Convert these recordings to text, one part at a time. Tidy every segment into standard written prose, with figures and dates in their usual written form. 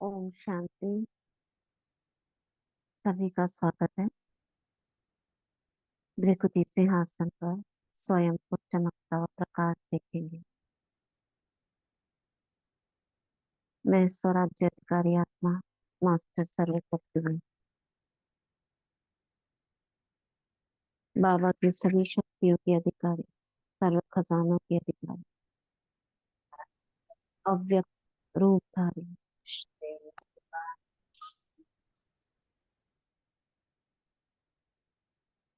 ओम शांति। सभी का स्वागत है। भृकुटी सिंहासन पर स्वयं को चमकता हुआ प्रकाश देखेंगे। मैं स्वराज्य अधिकारी आत्मा मास्टर सर्वशक्तिमान बाबा की सभी शक्तियों के अधिकारी, सर्व खजानों के अधिकारी, अव्यक्त रूपधारी,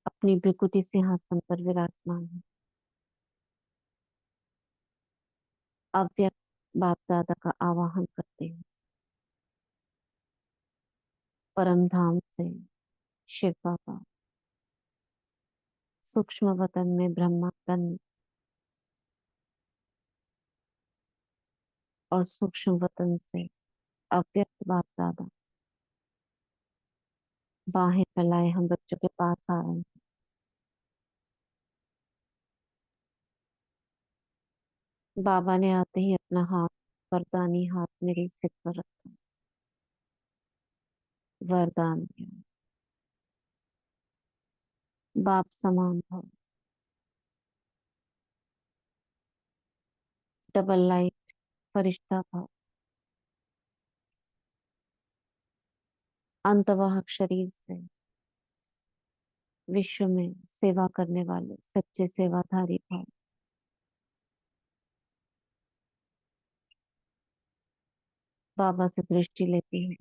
अपनी भृकुटी सिंहासन पर विराजमान है। अव्यक्त बाप दादा का आवाहन करते हैं। परम धाम से शिव बाबा, सूक्ष्म वतन में ब्रह्मा तन और सूक्ष्म वतन से अव्यक्त बाप दादा बाहें फैलाए हम बच्चों के पास आ रहे हैं। बाबा ने आते ही अपना हाथ, वरदानी हाथ मेरे सिर पर रखा। वरदान दिया, बाप समान भव, डबल लाइट, फरिश्ता भव, अंतवाहक शरीर से विश्व में सेवा करने वाले सच्चे सेवाधारी भव। बाबा से दृष्टि लेती है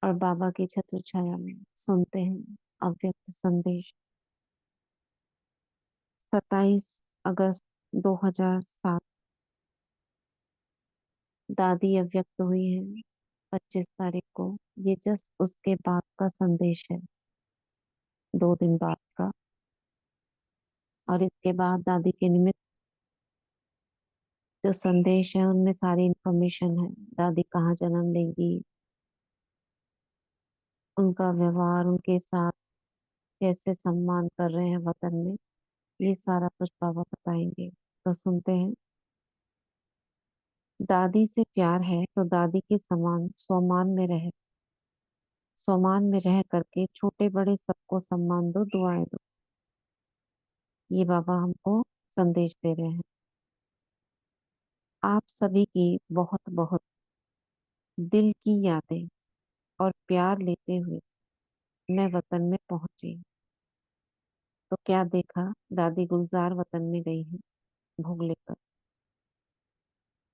और बाबा की छत्र छाया में सुनते हैं अव्यक्त संदेश। 27 अगस्त 2007 दादी अव्यक्त हुई है। 25 तारीख को ये जस्ट उसके बाद का संदेश है, 2 दिन बाद का। और इसके बाद दादी के निमित्त जो संदेश है उनमें सारी इंफॉर्मेशन है। दादी कहाँ जन्म लेंगी, उनका व्यवहार उनके साथ कैसे सम्मान कर रहे हैं वतन में, ये सारा कुछ बाबा बताएंगे। तो सुनते हैं। दादी से प्यार है तो दादी के समान स्वमान में रह करके छोटे बड़े सबको सम्मान दो, दुआएं दो। ये बाबा हमको संदेश दे रहे हैं। आप सभी की बहुत बहुत दिल की यादें और प्यार लेते हुए मैं वतन में पहुंची। तो क्या देखा, दादी गुलजार वतन में गई है भोग लेकर।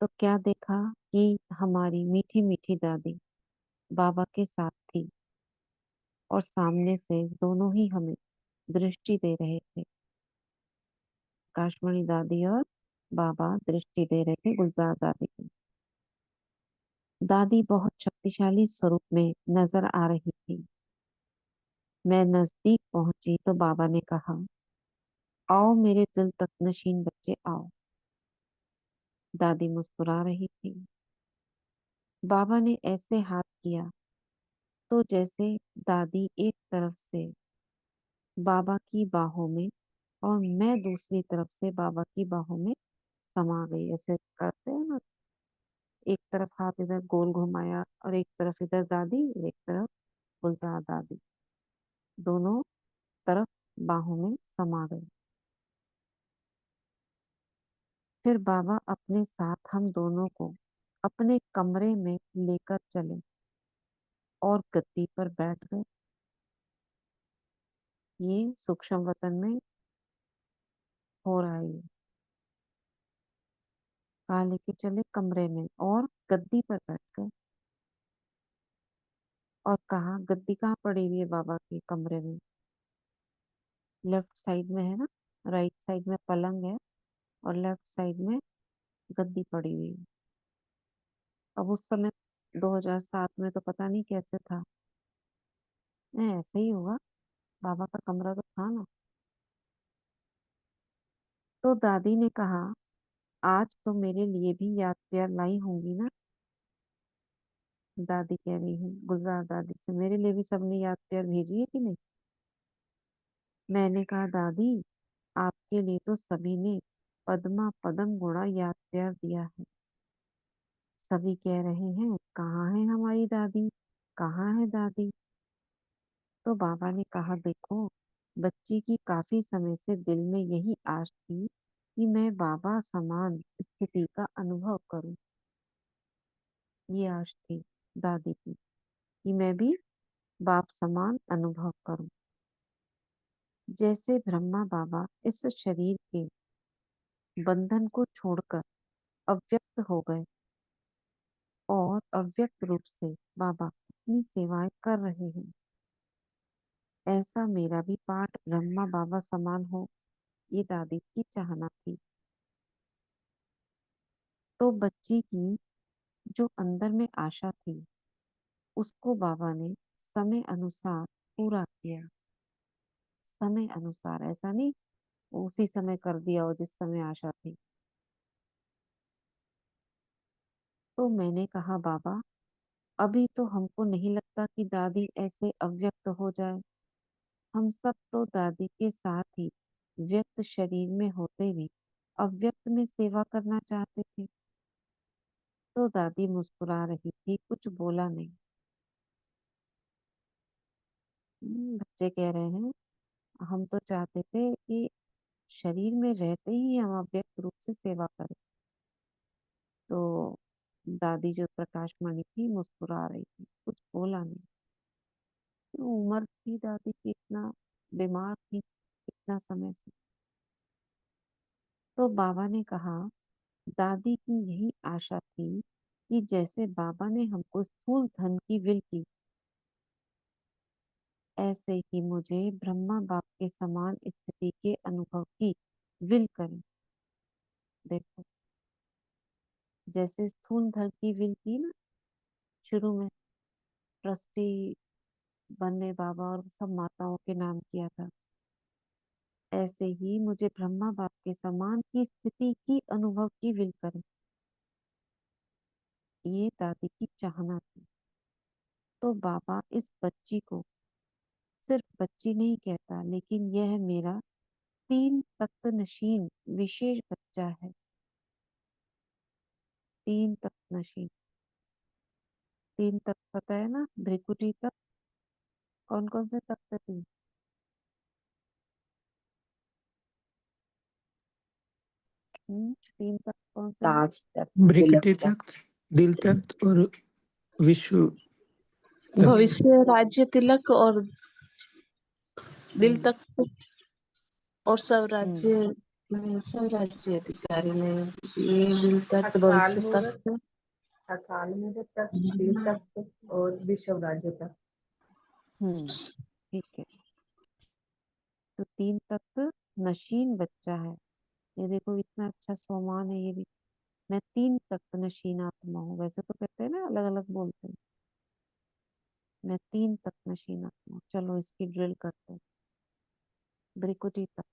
तो क्या देखा कि हमारी मीठी मीठी दादी बाबा के साथ थी और सामने से दोनों ही हमें दृष्टि दे रहे थे। आकाशवाणी दादी और बाबा दृष्टि दे रहे थे गुलजार दादी को। दादी बहुत शक्तिशाली स्वरूप में नजर आ रही थी। मैं नजदीक पहुंची तो बाबा ने कहा, आओ मेरे दिल तक नशीन बच्चे आओ। दादी मुस्कुरा रही थी। बाबा ने ऐसे हाथ किया तो जैसे दादी एक तरफ से बाबा की बाहों में और मैं दूसरी तरफ से बाबा की बाहों में समा गई। ऐसे करते हैं ना, एक तरफ हाथ इधर गोल घुमाया और एक तरफ इधर दादी, एक तरफ गुलजार दादी, दोनों तरफ बाहों में समा गए। फिर बाबा अपने साथ हम दोनों को अपने कमरे में लेकर चले और गद्दी पर बैठ गए। ये सूक्ष्म वतन में हो रहा है। ये कहा लेके चले कमरे में और गद्दी पर बैठ गए और कहा, गद्दी कहाँ पड़ी हुई है बाबा के कमरे में? लेफ्ट साइड में है ना, राइट साइड में पलंग है और लेफ्ट साइड में गद्दी पड़ी हुई है। अब उस समय 2007 में तो पता नहीं कैसे था। ऐसे ही होगा, बाबा का कमरा तो था ना। तो दादी ने कहा, आज तो मेरे लिए भी याद प्यार लाई होंगी ना। दादी कह रही है गुलजार दादी से, मेरे लिए भी सबने याद प्यार भेजी है कि नहीं? मैंने कहा, दादी आपके लिए तो सभी ने पद्मा पदम गुणा याद प्यार दिया है। सभी कह रहे हैं, कहाँ है हमारी दादी, कहाँ है दादी। तो बाबा ने कहा, देखो, बच्ची की काफी समय से दिल में यही आश थी कि मैं बाबा समान स्थिति का अनुभव करूं। ये आश थी दादी की कि मैं भी बाप समान अनुभव करूं। जैसे ब्रह्मा बाबा इस शरीर के बंधन को छोड़कर अव्यक्त हो गए और अव्यक्त रूप से बाबा अपनी सेवाएं कर रहे हैं, ऐसा मेरा भी पाठ ब्रह्मा बाबा समान हो, ये दादी की चाहना थी। तो बच्ची की जो अंदर में आशा थी, उसको बाबा ने समय अनुसार पूरा किया। समय अनुसार, ऐसा नहीं उसी समय कर दिया हो जिस समय आशा थी। तो मैंने कहा, बाबा, अभी तो हमको नहीं लगता कि दादी ऐसे अव्यक्त हो जाए। हम सब तो दादी के साथ ही व्यक्त शरीर में होते हुए अव्यक्त में सेवा करना चाहते थे। तो दादी मुस्कुरा रही थी, कुछ बोला नहीं। बच्चे कह रहे हैं, हम तो चाहते थे कि शरीर में रहते ही हम अव्यक्त रूप से सेवा करें। तो दादी जो प्रकाशमणि थी मुस्कुरा रही थी, कुछ बोला नहीं। उम्र थी दादी की, इतना बीमार थी इतना समय से। तो बाबा ने कहा, दादी की यही आशा थी कि जैसे बाबा ने हमको स्थूल धन की विल की, ऐसे ही मुझे ब्रह्मा बाप के समान स्थिति के अनुभव की विल करें। देखो, जैसे स्थूल धन की विल की ना शुरू में, ट्रस्टी बनने बाबा और सब माताओं के नाम किया था, ऐसे ही मुझे ब्रह्मा बाप के समान की स्थिति की अनुभव की विल करें। ये दादी की चाहना थी। तो बाबा इस बच्ची को सिर्फ बच्ची नहीं कहता, लेकिन यह मेरा 3 तख्त नशीन विशेष बच्चा है। 3 तख्त नशीन, 3 तख्त पता है ना, भृकुटी तक। कौन कौन से तख्त है 3? 3 तख्त कौन से हैं? ताज तक, ब्रिकेटी तिलक तक, तख्त, दिल तख्त और विश्व तख्त। भविष्य राज्य तिलक और दिल हम्म तक, और हम्म सब राज्य अधिकारी ने ये दिल तक, भविष्य तक। अकाल मूरत तक, दिल तक और विश्व राज्य तक। ठीक है। तो 3 तख्त नशीन बच्चा है। ये देखो, इतना अच्छा स्वमान है ये भी। मैं 3 तख्त नशीन आत्मा हूँ। वैसे तो कहते हैं ना, अलग अलग बोलते हैं। मैं 3 तख्त नशीन आत्मा हूँ। चलो इसकी ड्रिल करते हैं। भृकुटी तक,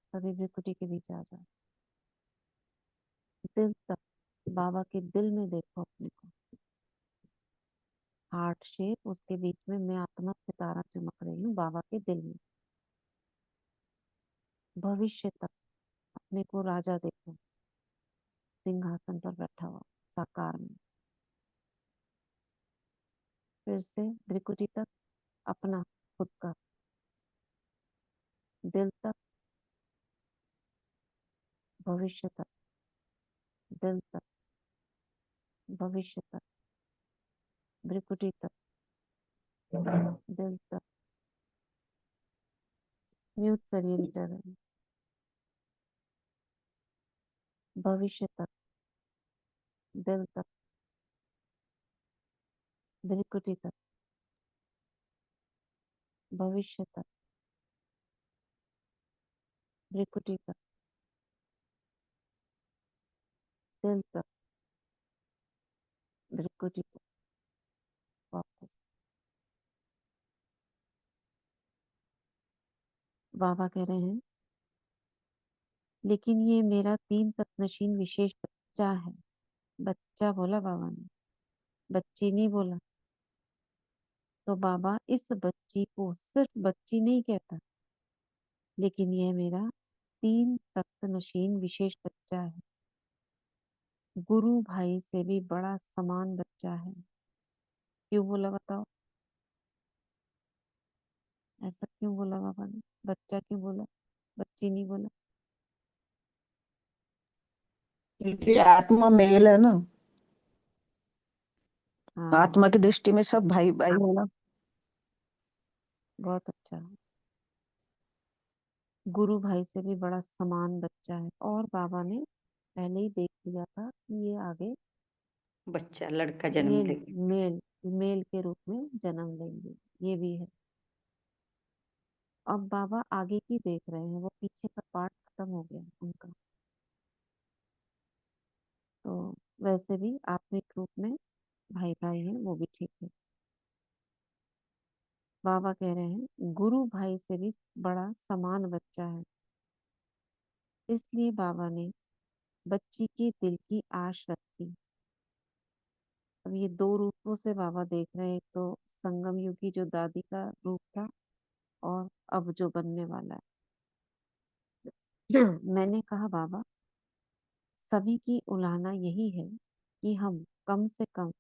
सभी भृकुटी के बीच आ जाओ। दिल तक, बाबा के दिल में देखो अपने को, हार्ट शेप, उसके बीच में मैं आत्मा सितारा चमक रही हूँ बाबा के दिल में। भविष्य तक, अपने को राजा देखो, सिंहासन पर बैठा हुआ साकार में। फिर से भृकुटी तक, अपना खुद का। दिल तक, भविष्य तक, दिल तक, भविष्य तक, भृकुटी तक, दिल तक। म्यूट करिए लीटर। भविष्य तक, दिल तक, भृकुटी तक, भविष्य तक, भृकुटी तक, दिल तक, भृकुटी तक, वापस। बाबा कह रहे हैं, लेकिन ये मेरा 3 तक नशीन विशेष बच्चा है। बच्चा बोला बाबा ने, बच्ची नहीं बोला। तो बाबा इस बच्ची को सिर्फ बच्ची नहीं कहता, लेकिन यह मेरा 3 तख्त नशीन विशेष बच्चा है। गुरु भाई से भी बड़ा समान बच्चा है। क्यों बोला बताओ? ऐसा क्यों बोला बाबा ने? बच्चा क्यों बोला, बच्ची नहीं बोला? क्योंकि आत्मा मेल है ना, हाँ, आत्मा की दृष्टि में सब भाई भाई है ना। बहुत अच्छा। गुरु भाई से भी बड़ा समान बच्चा है, और बाबा ने पहले ही देख लिया था कि ये आगे बच्चा लड़का जन्म ये लेगा। मेल मेल के रूप में जन्म लेंगे, ये भी है। अब बाबा आगे की देख रहे हैं, वो पीछे का पार्ट खत्म हो गया उनका। तो वैसे भी आत्मिक रूप में भाई भाई हैं, वो भी ठीक है। बाबा कह रहे हैं गुरु भाई से भी बड़ा समान बच्चा है, इसलिए बाबा ने बच्ची के दिल की आश रखी। अब ये दो रूपों से बाबा देख रहे हैं, एक तो संगम युगी जो दादी का रूप था, और अब जो बनने वाला है। मैंने कहा बाबा, सभी की उलाहना यही है कि हम कम से कम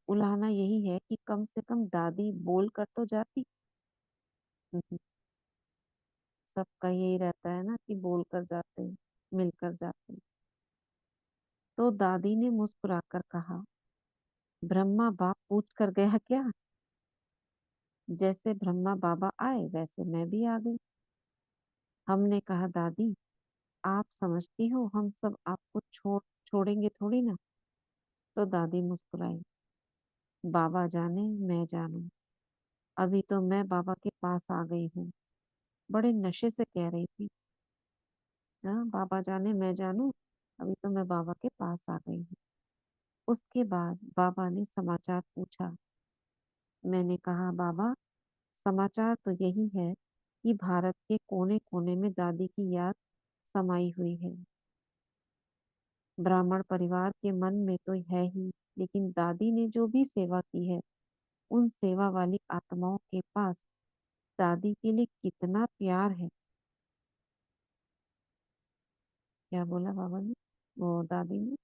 उलाहना यही है कि कम से कम दादी बोल कर तो जाती। सबका यही रहता है ना कि बोल कर जाते हैं, मिलकर जाते हैं। तो दादी ने मुस्कुराकर कहा, ब्रह्मा बाप पूछ कर गया क्या? जैसे ब्रह्मा बाबा आए वैसे मैं भी आ गई। हमने कहा दादी, आप समझती हो हम सब आपको छोड़ेंगे थोड़ी ना। तो दादी मुस्कुराई, बाबा जाने मैं जानू, अभी तो मैं बाबा के पास आ गई हूँ। बड़े नशे से कह रही थी। हाँ, बाबा जाने मैं जानू, अभी तो मैं बाबा के पास आ गई हूँ। उसके बाद बाबा ने समाचार पूछा। मैंने कहा बाबा, समाचार तो यही है कि भारत के कोने कोने में दादी की याद समाई हुई है। ब्राह्मण परिवार के मन में तो है ही, लेकिन दादी ने जो भी सेवा की है, उन सेवा वाली आत्माओं के पास दादी के लिए कितना प्यार है। क्या बोला बाबा ने, वो दादी ने?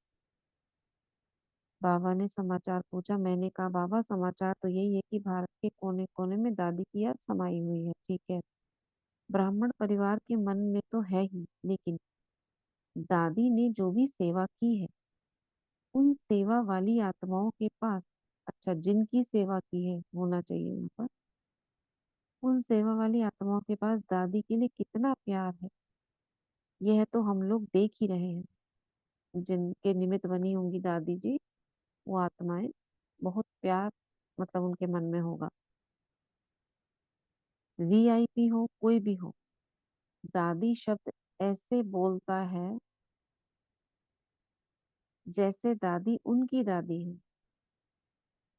बाबा ने समाचार पूछा। मैंने कहा बाबा, समाचार तो यही है कि भारत के कोने कोने में दादी की याद समाई हुई है, ठीक है। ब्राह्मण परिवार के मन में तो है ही, लेकिन दादी ने जो भी सेवा की है, उन सेवा वाली आत्माओं के पास, अच्छा जिनकी सेवा की है होना चाहिए यहाँ पर, उन सेवा वाली आत्माओं के पास दादी के लिए कितना प्यार है, यह तो हम लोग देख ही रहे हैं। जिनके निमित्त बनी होंगी दादी जी, वो आत्माएं, बहुत प्यार मतलब उनके मन में होगा। वीआईपी हो कोई भी हो, दादी शब्द ऐसे बोलता है जैसे दादी उनकी दादी है।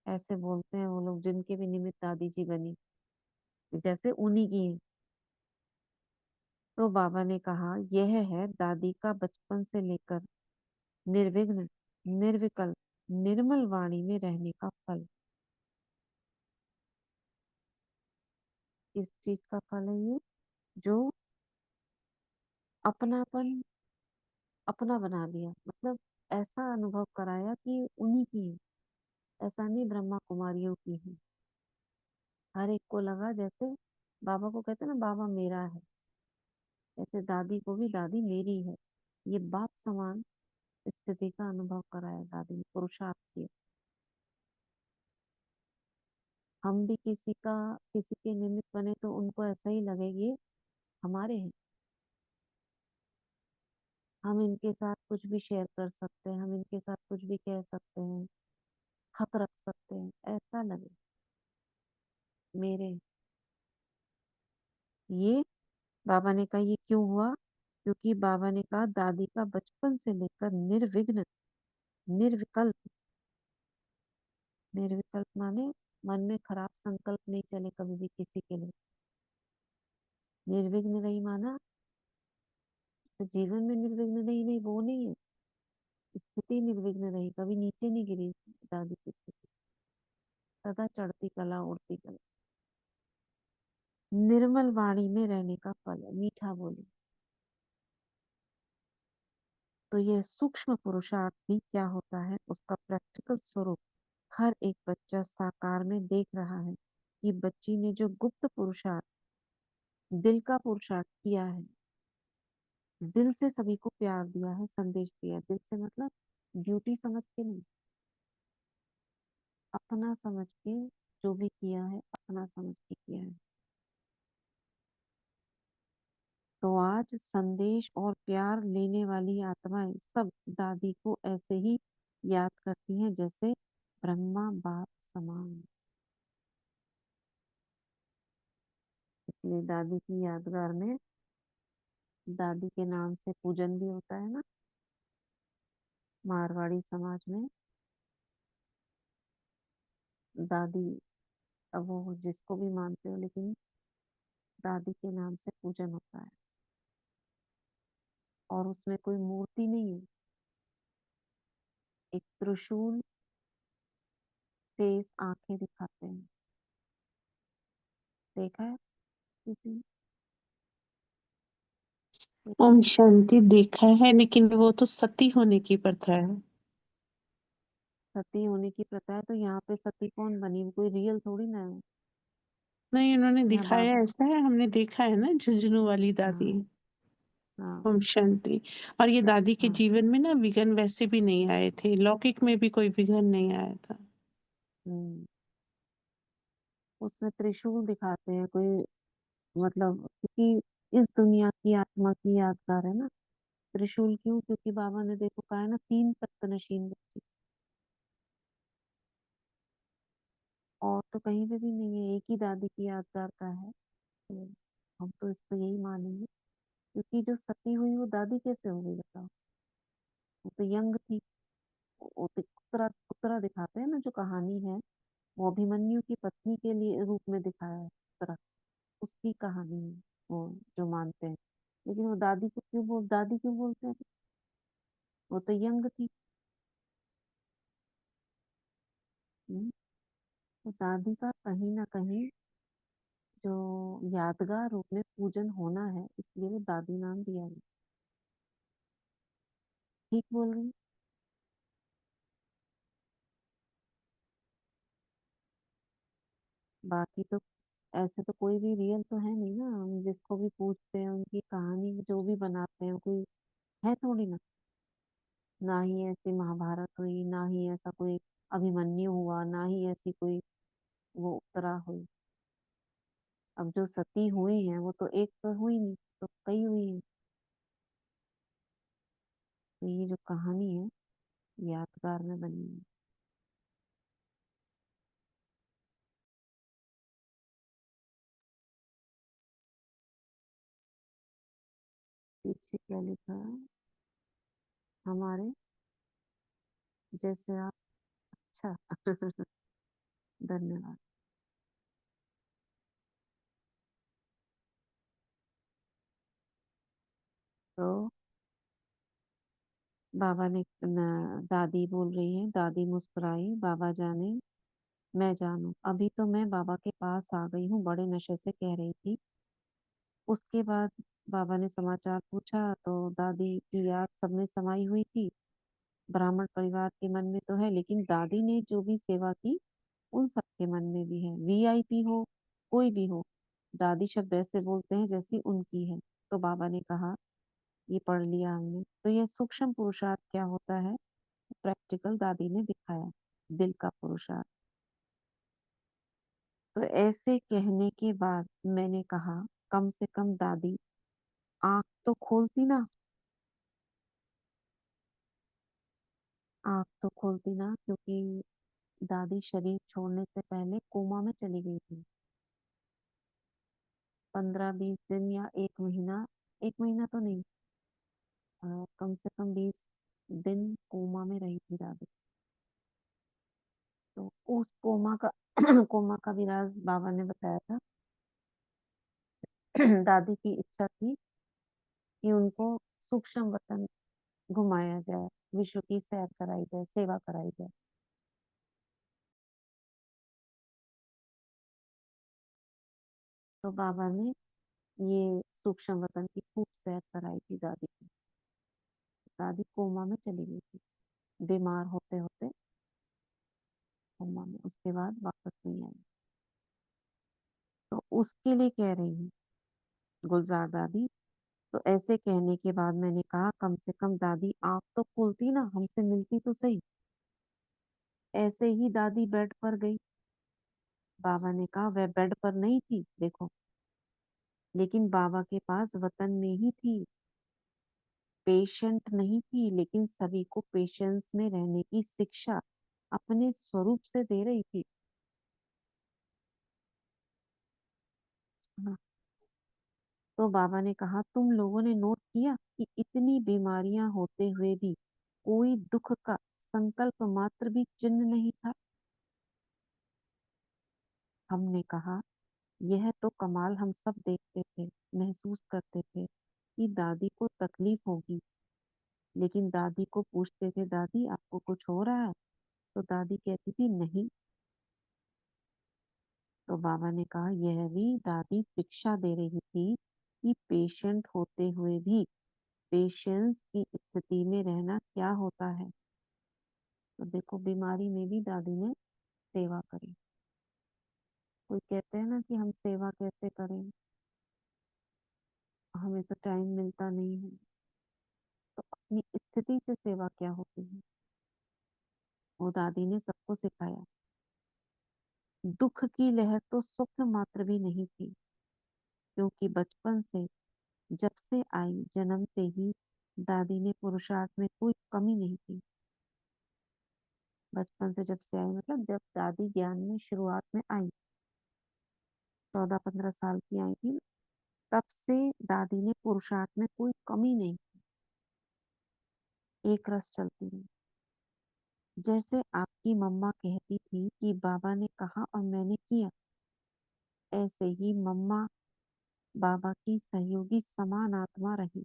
ऐसे बोलते हैं वो लोग जिनके भी निमित्त दादी जी बनी, जैसे उन्हीं की है। तो बाबा ने कहा, यह है दादी का बचपन से लेकर निर्विघ्न, निर्विकल्प, निर्मल वाणी में रहने का फल। इस चीज का फल है ये, जो अपनापन अपना बना लिया, मतलब ऐसा अनुभव कराया कि उन्हीं की है, ऐसा नहीं ब्रह्मा कुमारियों की है। हर एक को लगा जैसे बाबा को कहते हैं ना बाबा मेरा है, ऐसे दादी को भी दादी मेरी है। ये बाप समान स्थिति का अनुभव कराया दादी ने, पुरुषार्थ किया। हम भी किसी के निमित्त बने तो उनको ऐसा ही लगेगी हमारे हैं, हम इनके साथ कुछ भी शेयर कर सकते हैं, हम इनके साथ कुछ भी कह सकते हैं, हक रख सकते हैं, ऐसा लगे मेरे। ये बाबा ने कहा, ये क्यों हुआ? क्योंकि बाबा ने कहा दादी का बचपन से लेकर निर्विघ्न, निर्विकल्प, निर्विकल्प माने मन में खराब संकल्प नहीं चले कभी भी किसी के लिए। निर्विघ्न रही माना तो जीवन में निर्विघ्न रही नहीं, वो नहीं है। स्थिति निर्विघ्न रही, कभी नीचे नहीं गिरी दादी की स्थिति, सदा चढ़ती कला उड़ती कला। निर्मल वाणी में रहने का फल है, मीठा बोली। तो यह सूक्ष्म पुरुषार्थ भी क्या होता है, उसका प्रैक्टिकल स्वरूप हर एक बच्चा साकार में देख रहा है कि बच्ची ने जो गुप्त पुरुषार्थ, दिल का पुरुषार्थ किया है, दिल से सभी को प्यार दिया है, संदेश दिया है। दिल से मतलब ड्यूटी समझ के नहीं, अपना समझ के जो भी किया है, अपना समझ के किया है। तो आज संदेश और प्यार लेने वाली आत्माएं सब दादी को ऐसे ही याद करती हैं जैसे ब्रह्मा बाप समान। इसलिए दादी की यादगार में दादी के नाम से पूजन भी होता है ना, मारवाड़ी समाज में। दादी, अब वो जिसको भी मानते हो, लेकिन दादी के नाम से पूजन होता है। और उसमें कोई मूर्ति नहीं है, एक त्रिशूल, फेस, आंखें दिखाते हैं। देखा है किसी ने? देखा ओम है? शांति देखा है, लेकिन वो तो सती होने की प्रथा है। सती होने की प्रथा है तो यहाँ पे सती कौन बनी, वो कोई रियल थोड़ी ना है। नहीं, उन्होंने यहाँ दिखाया बाबा, ऐसा है, हमने देखा है ना झुंझुनू वाली दादी। हाँ हाँ ओम शांति। और ये दादी के हाँ। जीवन में ना विघ्न वैसे भी नहीं आए थे, लौकिक में भी कोई विघ्न नहीं आया था। हम्म, उसमें त्रिशूल दिखाते हैं कोई, मतलब क्योंकि इस दुनिया की आत्मा की यादगार है ना। त्रिशूल क्यों? क्योंकि बाबा ने देखो कहा है ना, 3 तख्त नशीन बच्चे, और तो कहीं पे भी नहीं है, एक ही दादी की यादगार का है। तो हम तो इसको यही मानेंगे, क्योंकि जो सती हुई वो दादी कैसे हो गई बताओ? वो तो यंग थी। वो तो उत्तरा उत्तरा दिखाते हैं ना, जो कहानी है वो अभिमन्यु की पत्नी के लिए रूप में दिखाया है, उत्तरा, उसकी कहानी है वो, जो मानते हैं। लेकिन वो दादी क्यों बोलते हैं? वो तो यंग थी। हम्म, तो दादी का कहीं ना कहीं जो यादगार रूप में पूजन होना है, इसलिए वो दादी नाम दिया है। ठीक बोल रही हूँ? बाकी तो ऐसे तो कोई भी रियल तो है नहीं ना, हम जिसको भी पूछते हैं उनकी कहानी जो भी बनाते हैं, कोई है थोड़ी ना। ना ही ऐसी महाभारत हुई, ना ही ऐसा कोई अभिमन्यु हुआ, ना ही ऐसी कोई वो उत्तरा हुई। अब जो सती हुई हैं वो तो एक तो हुई नहीं, तो कई हुई हैं। तो ये जो कहानी है यादगार में बनी है। पीछे क्या लिखा है? हमारे जैसे आप, अच्छा। धन्यवाद। तो बाबा ने दादी बोल रही है, दादी मुस्कुराई, बाबा जाने मैं जानू, अभी तो मैं बाबा के पास आ गई हूँ, बड़े नशे से कह रही थी। उसके बाद बाबा ने समाचार पूछा तो दादी की याद सब में समाई हुई थी। ब्राह्मण परिवार के मन में तो है, लेकिन दादी ने जो भी सेवा की उन सबके मन में भी है। वीआईपी हो, कोई भी हो, दादी शब्द ऐसे बोलते हैं जैसी उनकी है। तो बाबा ने कहा, ये पढ़ लिया हमने, तो यह सूक्ष्म पुरुषार्थ क्या होता है, प्रैक्टिकल दादी ने दिखाया, दिल का पुरुषार्थ। तो ऐसे कहने के बाद मैंने कहा, कम से कम दादी आंख तो खोलती ना, आंख तो खोलती ना, क्योंकि दादी शरीर छोड़ने से पहले कोमा में चली गई थी। 15-20 दिन या 1 महीना, 1 महीना तो नहीं, कम से कम 20 दिन कोमा में रही थी दादी। तो उस कोमा का कोमा का भी राज बाबा ने बताया था। दादी की इच्छा थी कि उनको सूक्ष्म वतन घुमाया जाए, विश्व की सैर कराई जाए, सेवा कराई जाए। तो बाबा ने ये सूक्ष्म वतन की खूब सैर कराई थी दादी की। दादी कोमा में चली गई थी, बीमार होते होते कोमा में, उसके बाद वापस नहीं आई। तो उसके लिए कह रही हूँ गुलजार दादी। तो ऐसे कहने के बाद मैंने कहा कम से कम दादी आँख तो खोलती ना, हमसे मिलती तो सही। ऐसे ही दादी बेड पर गई। बाबा ने कहा वह बेड पर नहीं थी देखो, लेकिन बाबा के पास वतन में ही थी। पेशेंट नहीं थी, लेकिन सभी को पेशेंस में रहने की शिक्षा अपने स्वरूप से दे रही थी ना। तो बाबा ने कहा तुम लोगों ने नोट किया कि इतनी बीमारियां होते हुए भी कोई दुख का संकल्प मात्र भी चिन्ह नहीं था। हमने कहा यह तो कमाल, हम सब देखते थे, महसूस करते थे कि दादी को तकलीफ होगी, लेकिन दादी को पूछते थे दादी आपको कुछ हो रहा है, तो दादी कहती थी नहीं। तो बाबा ने कहा यह भी दादी शिक्षा दे रही थी कि पेशेंट होते हुए भी पेशेंस की स्थिति में रहना क्या होता है। तो देखो बीमारी में भी दादी ने सेवा करी। कोई कहते हैं ना कि हम सेवा कैसे करें, हमें तो टाइम मिलता नहीं है। तो अपनी स्थिति से सेवा क्या होती है, वो दादी ने सबको सिखाया। दुख की लहर तो स्वप्न मात्र भी नहीं थी, क्योंकि बचपन से जब से आई जन्मते ही दादी ने पुरुषार्थ में कोई कमी नहीं की। बचपन से जब से आई मतलब जब दादी ज्ञान में शुरुआत में आई, 14-15 साल की आई थी, तब से दादी ने पुरुषार्थ में कोई कमी नहीं, एक रस चलती रही। जैसे आपकी मम्मा कहती थी कि बाबा ने कहा और मैंने किया, ऐसे ही मम्मा बाबा की सहयोगी समान आत्मा रही।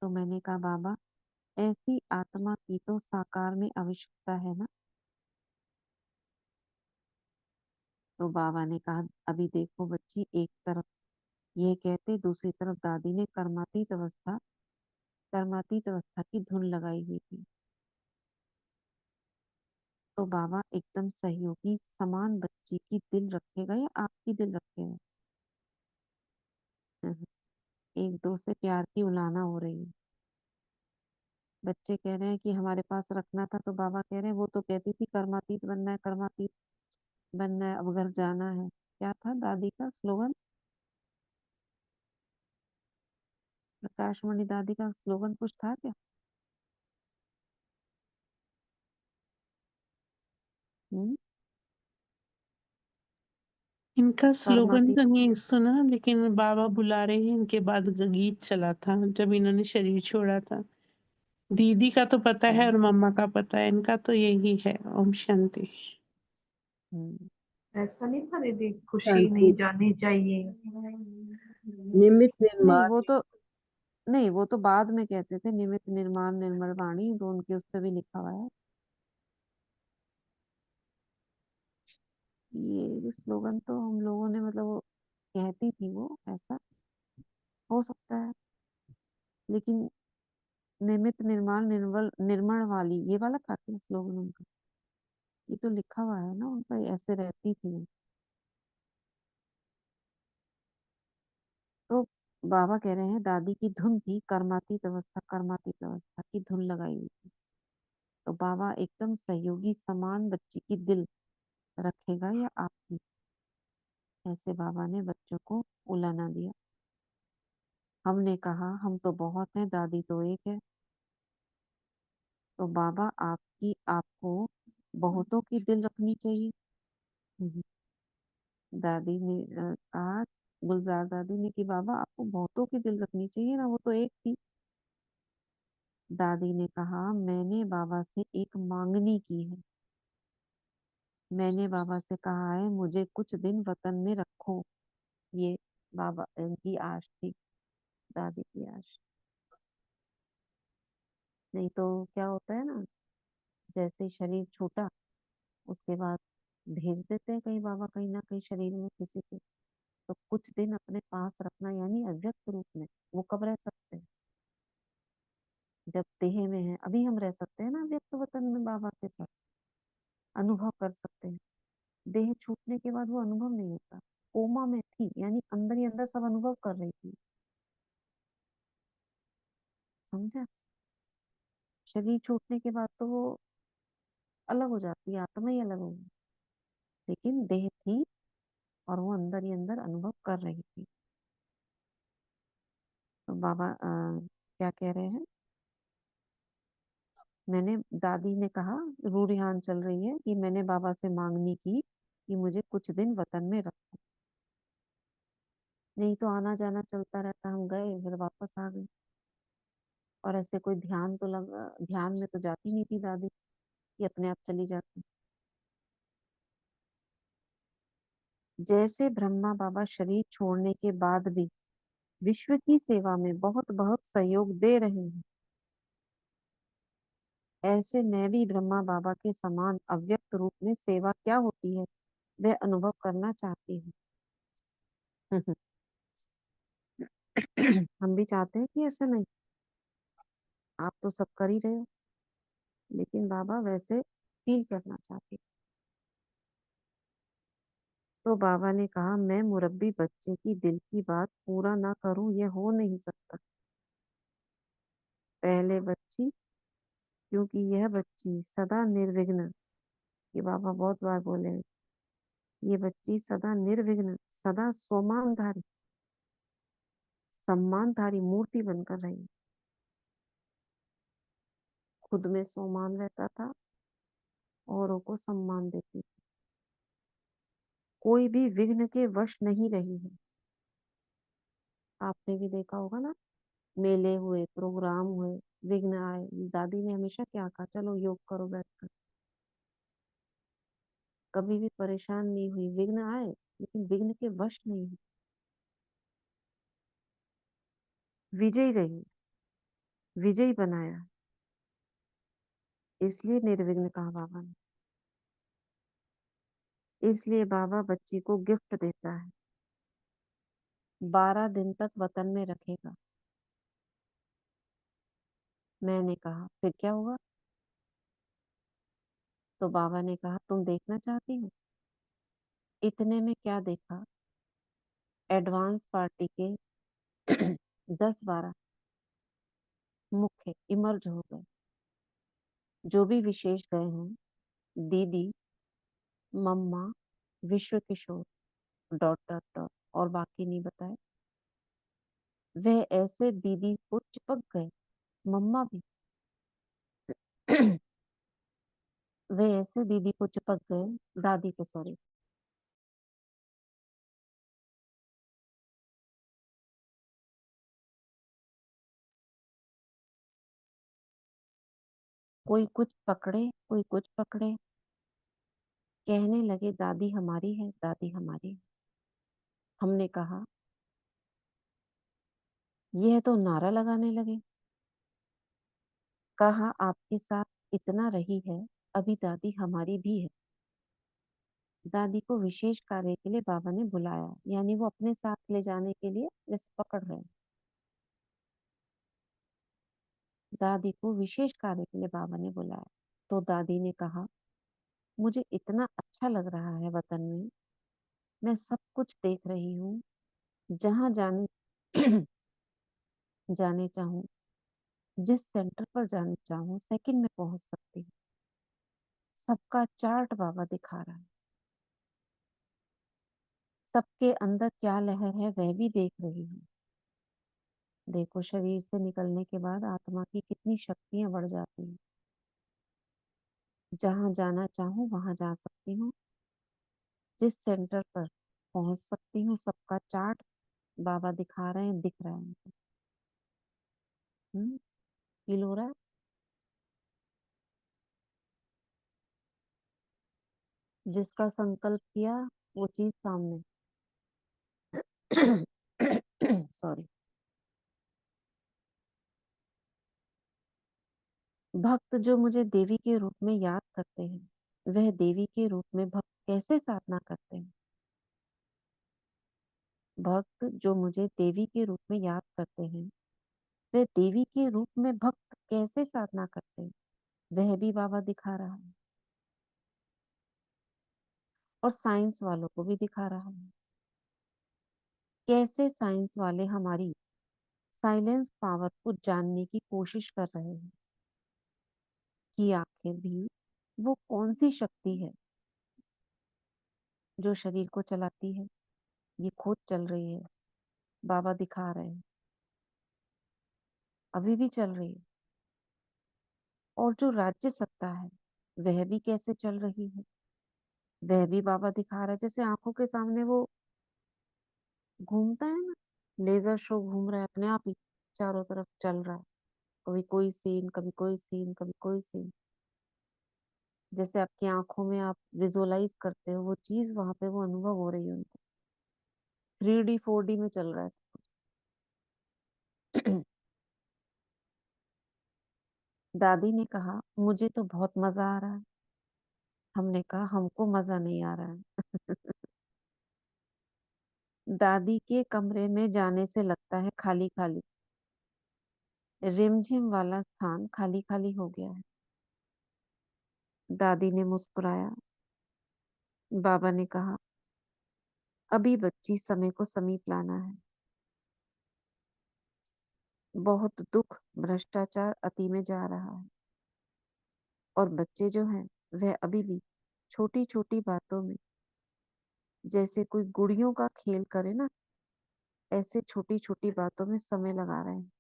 तो मैंने कहा बाबा ऐसी आत्मा की तो साकार में आवश्यकता है ना। तो बाबा ने कहा अभी देखो बच्ची, एक तरफ ये कहते दूसरी तरफ दादी ने कर्मातीत अवस्था की धुन लगाई हुई थी। तो बाबा एकदम सहयोगी समान बच्ची की दिल रखेगा या आपकी दिल रखेगा? एक दो से प्यार की उलाहना हो रही है। बच्चे कह रहे हैं कि हमारे पास रखना था, तो बाबा कह रहे हैं वो तो कहती थी कर्मातीत बनना है, कर्मातीत बनना है, अब घर जाना है। क्या था दादी का स्लोगन? प्रकाश मणि दादी का स्लोगन कुछ था क्या? हम्म इनका स्लोगन कर्मातीत। तो नहीं सुना, लेकिन बाबा बुला रहे हैं इनके बाद गीत चला था जब इन्होंने शरीर छोड़ा था। दीदी का तो पता है और हम्म मम्मा का पता है, इनका तो यही है। ओम शांति। हम्म। ऐसा नहीं था दीदी, खुशी शांति। नहीं जानी चाहिए। निमित नहीं निर्माण। वो तो नहीं, वो तो बाद में कहते थे निमित निर्माण निर्मल वाणी, तो उनके उस पर भी लिखा हुआ है। ये स्लोगन तो हम लोगों ने मतलब वो कहती थी वो, ऐसा हो सकता है, लेकिन निमित निर्माण निर्मल निर्मल वाली ये वाला था क्या स्लोगन उनका? ये तो लिखा हुआ है ना उनका, ऐसे रहती थी वो। तो बाबा कह रहे हैं दादी की धुन थी कर्मातीत अवस्था की धुन लगाई हुई थी। तो बाबा एकदम सहयोगी समान बच्ची की दिल रखेगा या आपकी, ऐसे बाबा ने बच्चों को उलाना दिया। हमने कहा हम तो बहुत हैं, दादी तो एक है। तो बाबा आपको बहुतों की दिल रखनी चाहिए। हम्म, दादी ने कहा, गुलजार दादी ने कि बाबा आपको बहुतों की दिल रखनी चाहिए ना, वो तो एक थी। दादी ने कहा मैंने बाबा से एक मांगनी की है, मैंने बाबा से कहा है मुझे कुछ दिन वतन में रखो। ये बाबा की आश थी, दादी की आश। नहीं तो क्या होता है ना, जैसे ही शरीर छूटा उसके बाद भेज देते हैं कहीं बाबा, कहीं ना कहीं शरीर में किसी के। तो कुछ दिन अपने पास रखना, यानी अव्यक्त रूप में वो कब रह सकते हैं? जब देह में है, अभी हम रह सकते हैं ना व्यक्त वतन में बाबा के साथ, अनुभव कर सकते हैं। देह छूटने के बाद वो अनुभव नहीं होता। कोमा में थी, यानी अंदर ही अंदर सब अनुभव कर रही थी, समझा। शरीर छूटने के बाद तो वो अलग हो जाती है, आत्मा ही अलग होगी, लेकिन देह थी और वो अंदर ही अंदर अनुभव कर रही थी। तो बाबा क्या कह रहे हैं, मैंने, दादी ने कहा, रूढ़ियान चल रही है कि मैंने बाबा से मांगनी की कि मुझे कुछ दिन वतन में रखो, नहीं तो आना जाना चलता रहता, हम गए फिर वापस आ गए। और ऐसे कोई ध्यान तो लगा, ध्यान में तो जाती नहीं थी दादी, कि अपने आप चली जाती। जैसे ब्रह्मा बाबा शरीर छोड़ने के बाद भी विश्व की सेवा में बहुत बहुत सहयोग दे रहे हैं, ऐसे मैं भी ब्रह्मा बाबा के समान अव्यक्त रूप में सेवा क्या होती है वह अनुभव करना चाहती हूँ। हम भी चाहते हैं कि ऐसे नहीं, आप तो सब कर ही रहे हो, लेकिन बाबा वैसे फील करना चाहते हैं। तो बाबा ने कहा, मैं मुरब्बी बच्चे की दिल की बात पूरा ना करूं, यह हो नहीं सकता। पहले बच्ची, क्योंकि यह बच्ची सदा निर्विघ्न, ये बाबा बहुत बार बोले हैं, ये बच्ची सदा निर्विघ्न, सदा सोमानधारी, सम्मानधारी मूर्ति बनकर रही। खुद में सोमान रहता था, औरों को सम्मान देती थी, कोई भी विघ्न के वश नहीं रही है। आपने भी देखा होगा ना, मेले हुए, प्रोग्राम हुए, विघ्न आए, दादी ने हमेशा क्या कहा, चलो योग करो बैठकर। कभी भी परेशान नहीं हुई, विघ्न आए लेकिन विघ्न के वश नहीं हुई, विजयी रही, विजयी बनाया, इसलिए निर्विघ्न कहा बाबा ने। इसलिए बाबा बच्ची को गिफ्ट देता है, 12 दिन तक वतन में रखेगा। मैंने कहा फिर क्या होगा, तो बाबा ने कहा, तुम देखना चाहती हो। इतने में क्या देखा, एडवांस पार्टी के 10-12 मुख्य इमर्ज हो गए, जो भी विशेष गए हैं, दीदी, मम्मा, विश्व किशोर, डॉटर डॉट, और बाकी नहीं बताए। वह ऐसे दीदी को चिपक गए, मम्मा भी। वे ऐसे दीदी को चिपक गए, दादी को, सॉरी, कोई कुछ पकड़े, कोई कुछ पकड़े, कहने लगे दादी हमारी है, दादी हमारी है। हमने कहा, यह तो नारा लगाने लगे। कहा, आपके साथ इतना रही है, अभी दादी हमारी भी है। दादी को विशेष कार्य के लिए बाबा ने बुलाया, यानी वो अपने साथ ले जाने के लिए जैसे पकड़ रहे हैं। दादी को विशेष कार्य के लिए बाबा ने बुलाया, तो दादी ने कहा, मुझे इतना अच्छा लग रहा है वतन में, मैं सब कुछ देख रही हूँ, जहां जाने जाने चाहूँ, जिस सेंटर पर जाने चाहूँ, सेकंड में पहुंच सकती हूँ। सबका चार्ट बाबा दिखा रहा है, सबके अंदर क्या लहर है वह भी देख रही हूँ। देखो, शरीर से निकलने के बाद आत्मा की कितनी शक्तियां बढ़ जाती हैं। जहां जाना चाहूँ वहां जा सकती हूँ, जिस सेंटर पर पहुंच सकती हूँ, सबका चार्ट बाबा दिखा रहे हैं, दिख रहा है उनको। फील हो रहा है। जिसका संकल्प किया वो चीज सामने। सॉरी। भक्त जो मुझे देवी के रूप में याद करते हैं, वह देवी के रूप में भक्त कैसे साधना करते हैं। भक्त जो मुझे देवी के रूप में याद करते हैं, वे देवी के रूप में भक्त कैसे साधना करते हैं वह भी बाबा दिखा रहा है, और साइंस वालों को भी दिखा रहा है। कैसे साइंस वाले हमारी साइलेंस पावर को जानने की कोशिश कर रहे हैं कि आखिर भी वो कौन सी शक्ति है जो शरीर को चलाती है। ये खोज चल रही है, बाबा दिखा रहे हैं, अभी भी चल रही है। और जो राज्य सत्ता है वह भी कैसे चल रही है वह भी बाबा दिखा रहा है। जैसे आंखों के सामने वो घूमता है ना, लेजर शो घूम रहा है अपने आप ही, चारों तरफ चल रहा है, कभी कोई सीन, कभी कोई सीन, कभी कोई सीन। जैसे आपकी आंखों में आप विजुअलाइज करते हो वो चीज, वहां पे वो अनुभव हो रही है उनको। 3D 4D में चल रहा है सब कुछ। दादी ने कहा मुझे तो बहुत मजा आ रहा है। हमने कहा हमको मजा नहीं आ रहा है। दादी के कमरे में जाने से लगता है खाली खाली, रिमझिम वाला स्थान खाली खाली हो गया है। दादी ने मुस्कुराया। बाबा ने कहा अभी बच्ची समय को समीप लाना है। बहुत दुख भ्रष्टाचार अति में जा रहा है, और बच्चे जो हैं वह अभी भी छोटी छोटी बातों में, जैसे कोई गुड़ियों का खेल करे ना, ऐसे छोटी छोटी बातों में समय लगा रहे हैं।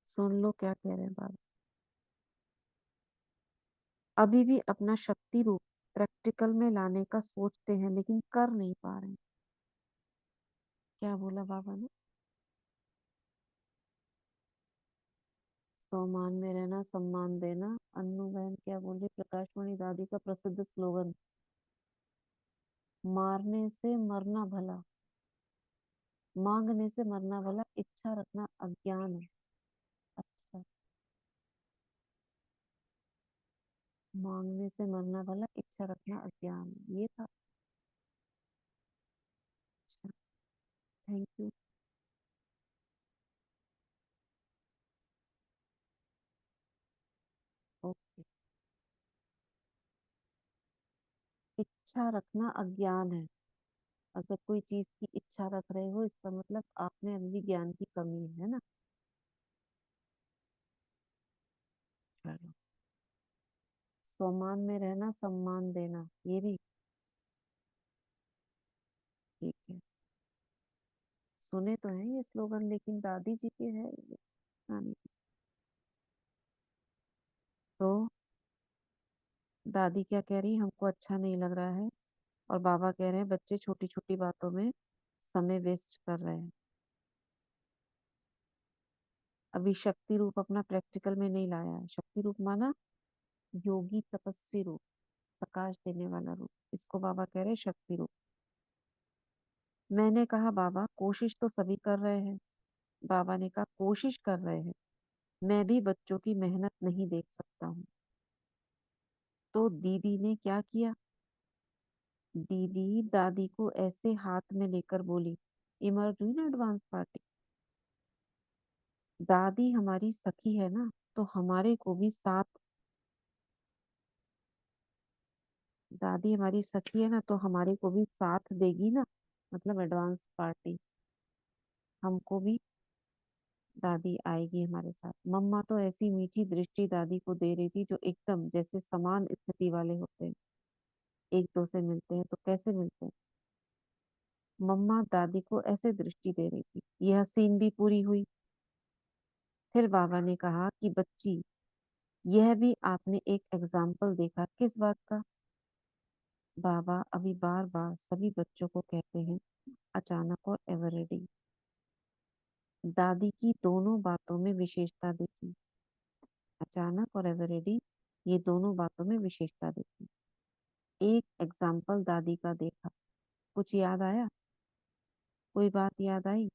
सुन लो क्या कह रहे हैं बाबा। अभी भी अपना शक्ति रूप प्रैक्टिकल में लाने का सोचते हैं लेकिन कर नहीं पा रहे हैं। क्या बोला बाबा ने? सम्मान में रहना, सम्मान देना। अन्नू बहन क्या बोल रही? प्रकाशवाणी दादी का प्रसिद्ध स्लोगन, मारने से मरना भला, मांगने से मरना भला, इच्छा रखना अज्ञान है। अच्छा, मांगने से मरना भला, इच्छा रखना अज्ञान है, ये था। अच्छा, थैंक यू। ओके, इच्छा रखना अज्ञान है। अगर कोई चीज की इच्छा रख रहे हो इसका मतलब आप में अभी भी ज्ञान की कमी है ना। चलो, स्वमान में रहना, सम्मान देना, ये भी ठीक है। सुने तो हैं ये स्लोगन, लेकिन दादी जी के है ये गाने। तो दादी क्या कह रही, हमको अच्छा नहीं लग रहा है, और बाबा कह रहे हैं बच्चे छोटी छोटी बातों में समय वेस्ट कर रहे हैं। अभी शक्ति रूप अपना प्रैक्टिकल में नहीं लाया है। शक्ति रूप माना योगी तपस्वी रूप, प्रकाश देने वाला रूप, इसको बाबा कह रहे हैं शक्ति रूप। मैंने कहा बाबा कोशिश तो सभी कर रहे हैं। बाबा ने कहा कोशिश कर रहे हैं, मैं भी बच्चों की मेहनत नहीं देख सकता हूँ। तो दीदी ने क्या किया? दीदी दादी को ऐसे हाथ में लेकर बोली, इमर्ज हुई ना एडवांस पार्टी। दादी हमारी सखी है ना, तो हमारे को भी साथ, दादी हमारी सखी है ना तो हमारे को भी साथ देगी ना, मतलब एडवांस पार्टी हमको भी, दादी आएगी हमारे साथ। मम्मा तो ऐसी मीठी दृष्टि दादी को दे रही थी जो एकदम जैसे समान स्थिति वाले होते हैं, एक दो से मिलते हैं तो कैसे मिलते हैं। मम्मा दादी को ऐसे दृष्टि दे रही थी। यह सीन भी पूरी हुई। फिर बाबा ने कहा कि बच्ची, यह भी आपने एक एग्जाम्पल देखा, किस बात का? बाबा अभी बार बार सभी बच्चों को कहते हैं अचानक और एवर रेडी। दादी की दोनों बातों में विशेषता देखी, अचानक और एवर रेडी, ये दोनों बातों में विशेषता देखी। एक एग्जाम्पल दादी का देखा, कुछ याद आया? कोई बात याद आई?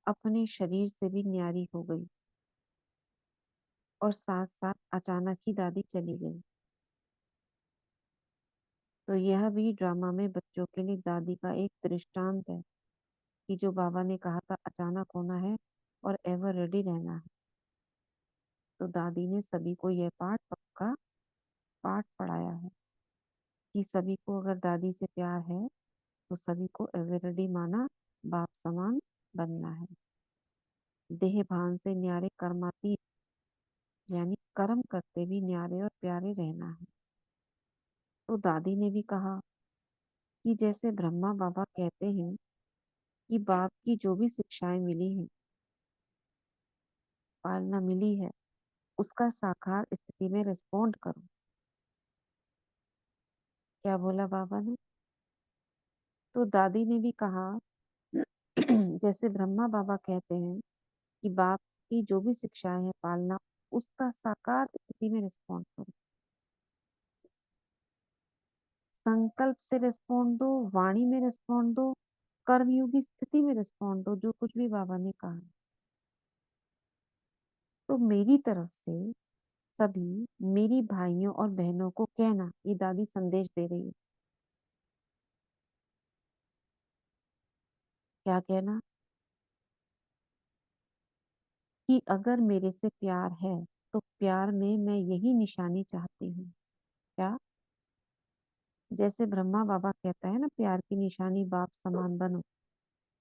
अपने शरीर से भी न्यारी हो गई, और साथ साथ अचानक ही दादी चली गई। तो यह भी ड्रामा में बच्चों के लिए दादी का एक दृष्टांत है कि जो बाबा ने कहा था अचानक होना है और एवर रेडी रहना है। तो दादी ने सभी को यह पक्का पाठ पढ़ाया है कि सभी को अगर दादी से प्यार है तो सभी को एवरीबॉडी माना बाप समान बनना है। देह भान से न्यारे कर्मातीत, यानी कर्म करते भी न्यारे और प्यारे रहना है। तो दादी ने भी कहा कि जैसे ब्रह्मा बाबा कहते हैं कि बाप की जो भी शिक्षाएं मिली हैं, पालना मिली है, उसका साकार स्थिति में रिस्पॉन्ड करो। क्या बोला बाबा ने? तो दादी ने भी कहा जैसे ब्रह्मा बाबा कहते हैं कि बाप की जो भी शिक्षाएं है पालना, उसका साकार स्थिति में रिस्पॉन्ड करो। संकल्प से रिस्पॉन्ड दो, वाणी में रिस्पॉन्ड दो, कर्मयोगी स्थिति में रिस्पॉन्ड दो, जो कुछ भी बाबा ने कहा। तो मेरी तरफ से सभी मेरी भाइयों और बहनों को कहना, ये दादी संदेश दे रही है। क्या कहना? कि अगर मेरे से प्यार है तो प्यार में मैं यही निशानी चाहती हूँ। क्या? जैसे ब्रह्मा बाबा कहता है ना, प्यार की निशानी बाप समान बनो,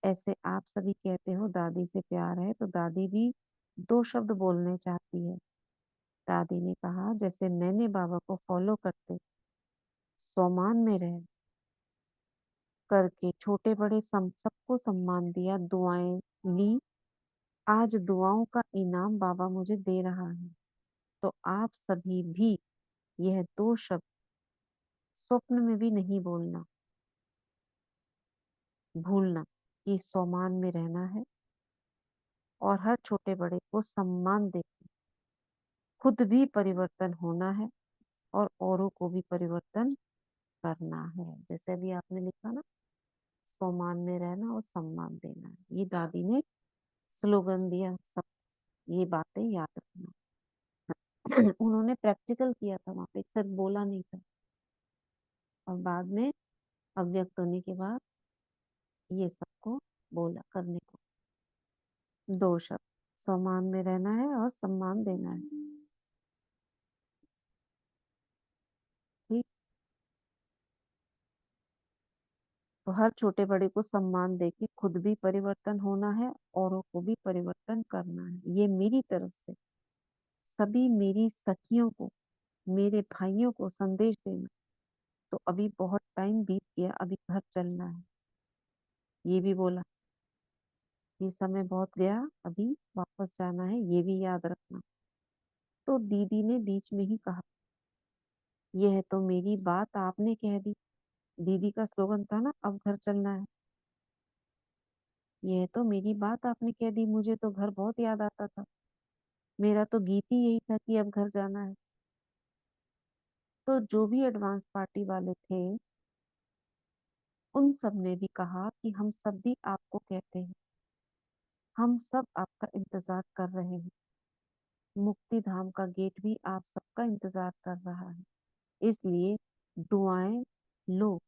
ऐसे आप सभी कहते हो दादी से प्यार है, तो दादी भी दो शब्द बोलने चाहती है। दादी ने कहा जैसे मैंने बाबा को फॉलो करते स्वमान में रह करके छोटे बड़े सबको सम्मान दिया, दुआएं ली, आज दुआओं का इनाम बाबा मुझे दे रहा है। तो आप सभी भी यह दो शब्द स्वप्न में भी नहीं बोलना भूलना कि स्वमान में रहना है और हर छोटे बड़े को सम्मान दे, खुद भी परिवर्तन होना है और औरों को भी परिवर्तन करना है। जैसे अभी आपने लिखा ना, सम्मान में रहना और सम्मान देना है। ये दादी ने स्लोगन दिया। सब ये बातें याद रखना। उन्होंने प्रैक्टिकल किया था वहां पे, सिर्फ बोला नहीं था। और बाद में अव्यक्त होने के बाद ये सबको बोला करने को। दो शब्द, सम्मान में रहना है और सम्मान देना है। ठीक। तो हर छोटे बड़े को सम्मान देके खुद भी परिवर्तन होना है, औरों को भी परिवर्तन करना है। ये मेरी तरफ से सभी मेरी सखियों को, मेरे भाइयों को संदेश देना। तो अभी बहुत टाइम बीत गया, अभी घर चलना है। ये भी बोला, ये समय बहुत गया, अभी वापस जाना है, ये भी याद रखना। तो दीदी ने बीच में ही कहा, यह तो मेरी बात आपने कह दी। दीदी का स्लोगन था ना, अब घर चलना है। यह तो मेरी बात आपने कह दी, मुझे तो घर बहुत याद आता था। मेरा तो गीत ही यही था कि अब घर जाना है। तो जो भी एडवांस पार्टी वाले थे, उन सब ने भी कहा कि हम सब भी आपको कहते हैं, हम सब आपका इंतजार कर रहे हैं। मुक्ति धाम का गेट भी आप सबका इंतजार कर रहा है, इसलिए दुआएं लो।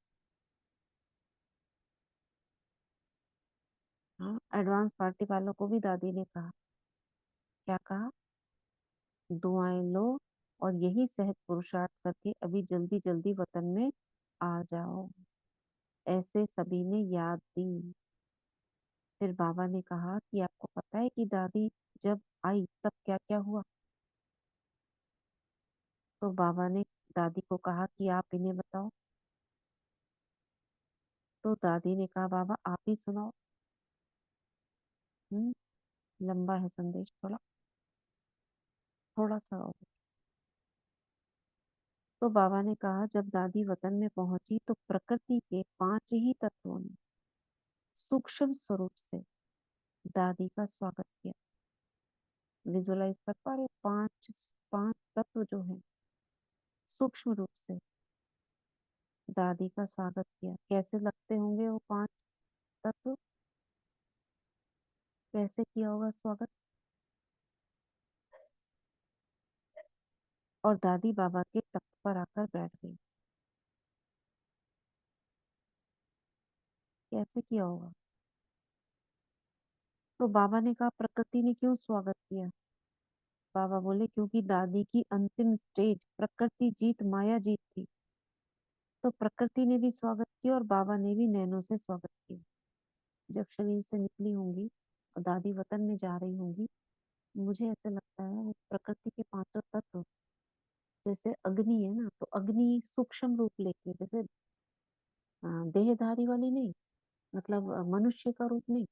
हाँ, एडवांस पार्टी वालों को भी दादी ने कहा, क्या कहा? दुआएं लो और यही सहज पुरुषार्थ करके अभी जल्दी जल्दी वतन में आ जाओ। ऐसे सभी ने याद दी। फिर बाबा ने कहा कि आपको पता है कि दादी जब आई तब क्या क्या हुआ? तो बाबा ने दादी को कहा कि आप इन्हें बताओ। तो दादी ने कहा बाबा आप ही सुनाओ। लंबा है संदेश, थोड़ा थोड़ा सा और। तो बाबा ने कहा जब दादी वतन में पहुंची तो प्रकृति के पांच ही तत्वों ने सूक्ष्म स्वरूप से दादी का स्वागत किया। विजुलाइज कर पा रहे हो? पांच पांच तत्व जो है सूक्ष्म रूप से दादी का स्वागत किया। कैसे लगते होंगे वो पांच तत्व? कैसे किया होगा स्वागत? और दादी बाबा के तख्त पर आकर बैठ गई। कैसे किया होगा? तो बाबा ने कहा प्रकृति ने क्यों स्वागत किया? बाबा बोले क्योंकि दादी की अंतिम स्टेज प्रकृति जीत माया जीत थी। तो प्रकृति ने भी स्वागत किया और बाबा ने भी नैनो से स्वागत किया। जब शरीर से निकली होंगी और दादी वतन में जा रही होंगी, मुझे ऐसा लगता है वो प्रकृति के पांचों तत्व, जैसे अग्नि है ना, तो अग्नि सूक्ष्म रूप लेके, जैसे देहधारी वाली नहीं, मतलब मनुष्य का रूप नहीं,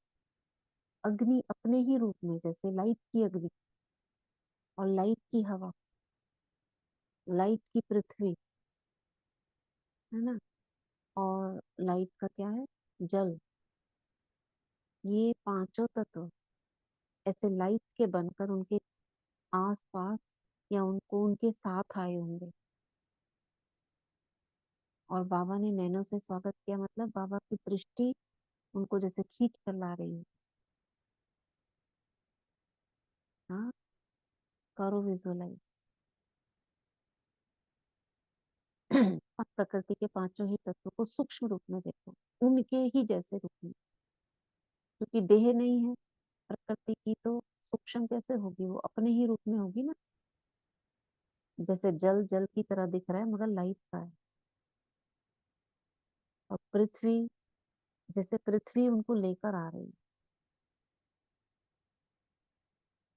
अग्नि अपने ही रूप में, जैसे लाइट की अग्नि और लाइट की हवा, लाइट की पृथ्वी, है ना, और लाइट का क्या है, जल। ये पांचों तत्व ऐसे लाइट के बनकर उनके आस पास या उनको उनके साथ आए होंगे। और बाबा ने नैनो से स्वागत किया, मतलब बाबा की दृष्टि उनको जैसे खींच कर ला रही है। हाँ, करो विजुअलाइज। और प्रकृति के पांचों ही तत्वों को सूक्ष्म रूप में देखो, उनके ही जैसे रूप में, क्योंकि देह नहीं है प्रकृति की, तो सूक्ष्म कैसे होगी, वो अपने ही रूप में होगी ना। जैसे जल जल की तरह दिख रहा है मगर लाइट का है। और पृथ्वी, जैसे पृथ्वी उनको लेकर आ रही है।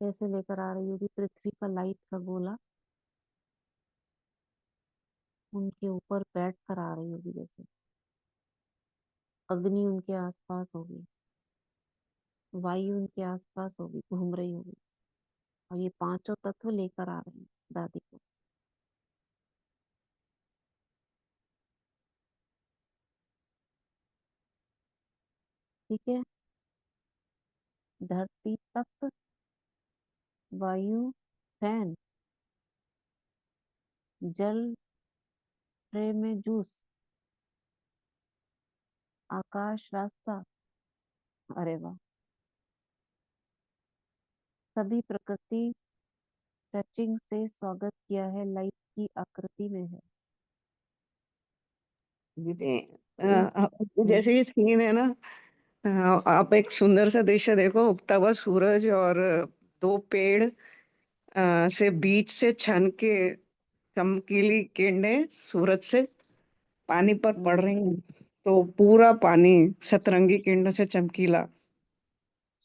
कैसे लेकर आ रही होगी पृथ्वी का लाइट का गोला, उनके ऊपर बैठ कर आ रही होगी। जैसे अग्नि उनके आसपास होगी, वायु उनके आसपास होगी, घूम रही होगी, और ये पांचों तत्व लेकर आ रहे हैं दादी को। ठीक है, धरती तत्व, वायु फैन, जल ट्रे में जूस, आकाश रास्ता। अरे वाह, सभी प्रकृति टचिंग से स्वागत किया है, लाइट की आकृति में है। दीदी हम्म, जैसे ये सीन है ना, आप एक सुंदर सा दृश्य देखो, उगता हुआ सूरज और दो पेड़ से बीच से छन के चमकीली किरणें सूरज से पानी पर पड़ हम्म, रही हैं। तो पूरा पानी सतरंगी किरणों से चमकीला।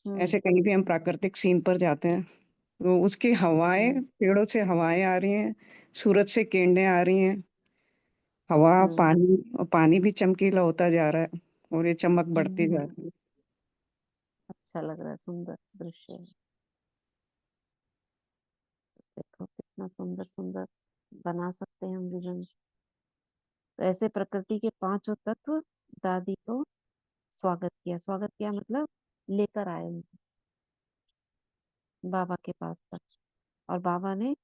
हम्म, ऐसे कहीं भी हम प्राकृतिक सीन पर जाते हैं तो उसकी हवाएं, हम्म, पेड़ों से हवाएं आ रही हैं, सूरज से किरणें आ रही हैं, हवा हम्म, पानी, और पानी भी चमकीला होता जा रहा है और ये चमक बढ़ती जा हम्म। रही है। अच्छा लग रहा है, सुंदर दृश्य है। देखो कितना सुंदर सुंदर बना सकते हैं हम विजन। तो ऐसे प्रकृति के पांचों तत्व दादी को स्वागत किया। स्वागत किया मतलब लेकर आए उनको बाबा के पास तक, और बाबा ने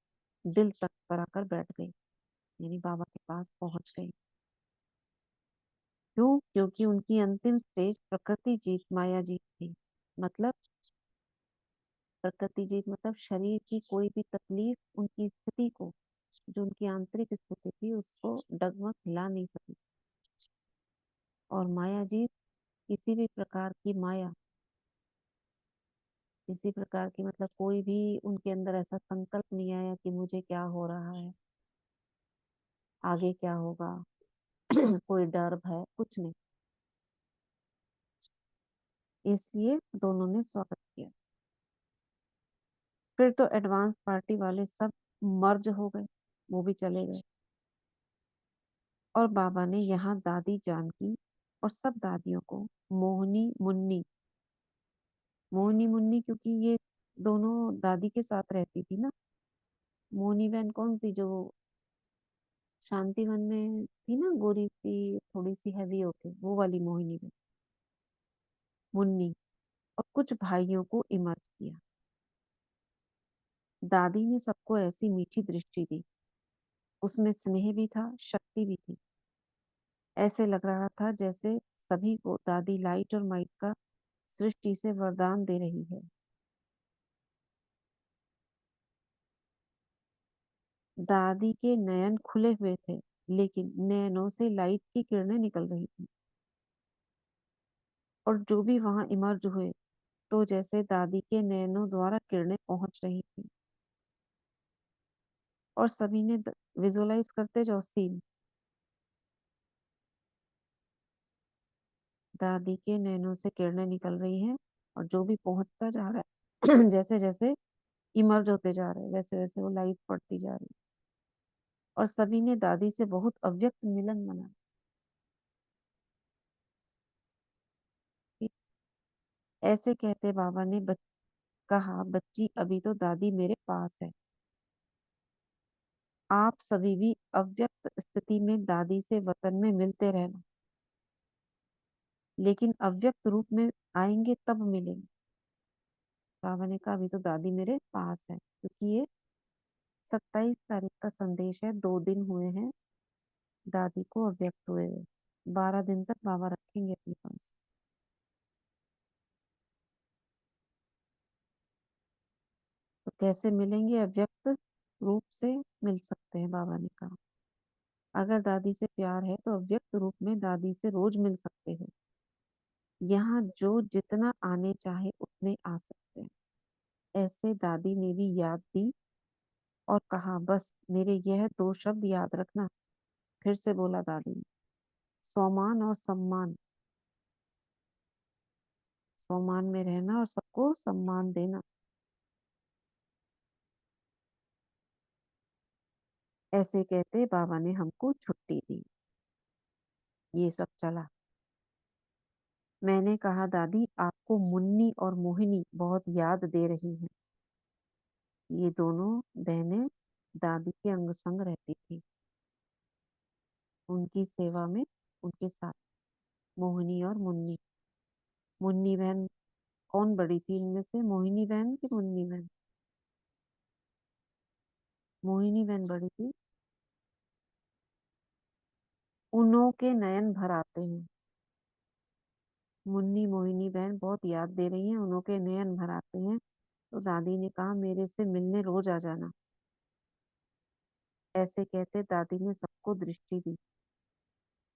दिल तक पर आकर बैठ गई, यानी बाबा के पास पहुंच गई। क्यों? क्योंकि उनकी अंतिम स्टेज प्रकृति जीत माया जीत थी। मतलब प्रकृति जीत मतलब शरीर की कोई भी तकलीफ उनकी स्थिति को, जो उनकी आंतरिक स्थिति थी, उसको डगमग हिला नहीं सकी। और माया जीत, किसी भी प्रकार की माया, किसी प्रकार की, मतलब कोई भी उनके अंदर ऐसा संकल्प नहीं आया कि मुझे क्या हो रहा है, आगे क्या होगा। कोई डर भय कुछ नहीं। इसलिए दोनों ने स्वागत किया। फिर तो एडवांस पार्टी वाले सब मर्ज हो गए, वो भी चले गए। और बाबा ने यहाँ दादी जानकी और सब दादियों को मोहनी मुन्नी, मोहनी मुन्नी क्योंकि ये दोनों दादी के साथ रहती थी ना। मोहनी बहन कौन सी, जो शांतिवन में थी ना, गोरी सी थोड़ी सी हैवी होके, वो वाली मोहिनी बहन, मुन्नी। और कुछ भाइयों को इमर्ज किया। दादी ने सबको ऐसी मीठी दृष्टि दी, उसमें स्नेह भी था, शक्ति भी थी। ऐसे लग रहा था जैसे सभी को दादी लाइट और माइट का सृष्टि से वरदान दे रही है। दादी के नयन खुले हुए थे, लेकिन नयनों से लाइट की किरणें निकल रही थी। और जो भी वहां इमर्ज हुए, तो जैसे दादी के नयनों द्वारा किरणें पहुंच रही थी। और सभी ने विजुअलाइज करते जाओ सीन। दादी के नैनों से किरणें निकल रही हैं और जो भी पहुंचता जा रहा है जैसे जैसे इमर्ज होते जा रहे हैं वैसे वैसे वो लाइट पड़ती जा रही है। और सभी ने दादी से बहुत अव्यक्त मिलन मना। ऐसे कहते बाबा ने कहा, बच्ची अभी तो दादी मेरे पास है। आप सभी भी अव्यक्त स्थिति में दादी से वतन में मिलते रहना, लेकिन अव्यक्त रूप में आएंगे तब मिलेंगे। बाबा ने कहा अभी तो दादी मेरे पास है, क्योंकि ये 27 तारीख का संदेश है। 2 दिन हुए हैं दादी को अव्यक्त हुए हुए। 12 दिन तक बाबा रखेंगे अपने पास। तो कैसे मिलेंगे? अव्यक्त रूप से मिल सकते हैं। बाबा ने कहा अगर दादी से प्यार है तो अव्यक्त रूप में दादी से रोज मिल सकते हो। यहाँ जो जितना आने चाहे उतने आ सकते हैं। ऐसे दादी ने भी याद दी और कहा, बस मेरे यह 2 शब्द याद रखना। फिर से बोला दादी ने, स्वमान और सम्मान। स्वमान में रहना और सबको सम्मान देना। ऐसे कहते बाबा ने हमको छुट्टी दी। ये सब चला। मैंने कहा, दादी आपको मुन्नी और मोहिनी बहुत याद दे रही हैं। ये दोनों बहनें दादी के अंग संग रहती थी, उनकी सेवा में उनके साथ। मोहिनी और मुन्नी। मुन्नी बहन कौन बड़ी थी इनमें से? मोहिनी बहन की मुन्नी बहन? मोहिनी बहन बड़ी थी। उन्हों के नयन भर आते हैं। मुन्नी मोहिनी बहन बहुत याद दे रही हैं, उन्हों के नयन भर आते हैं। तो दादी ने कहा, मेरे से मिलने रोज आ जाना। ऐसे कहते दादी ने सबको दृष्टि दी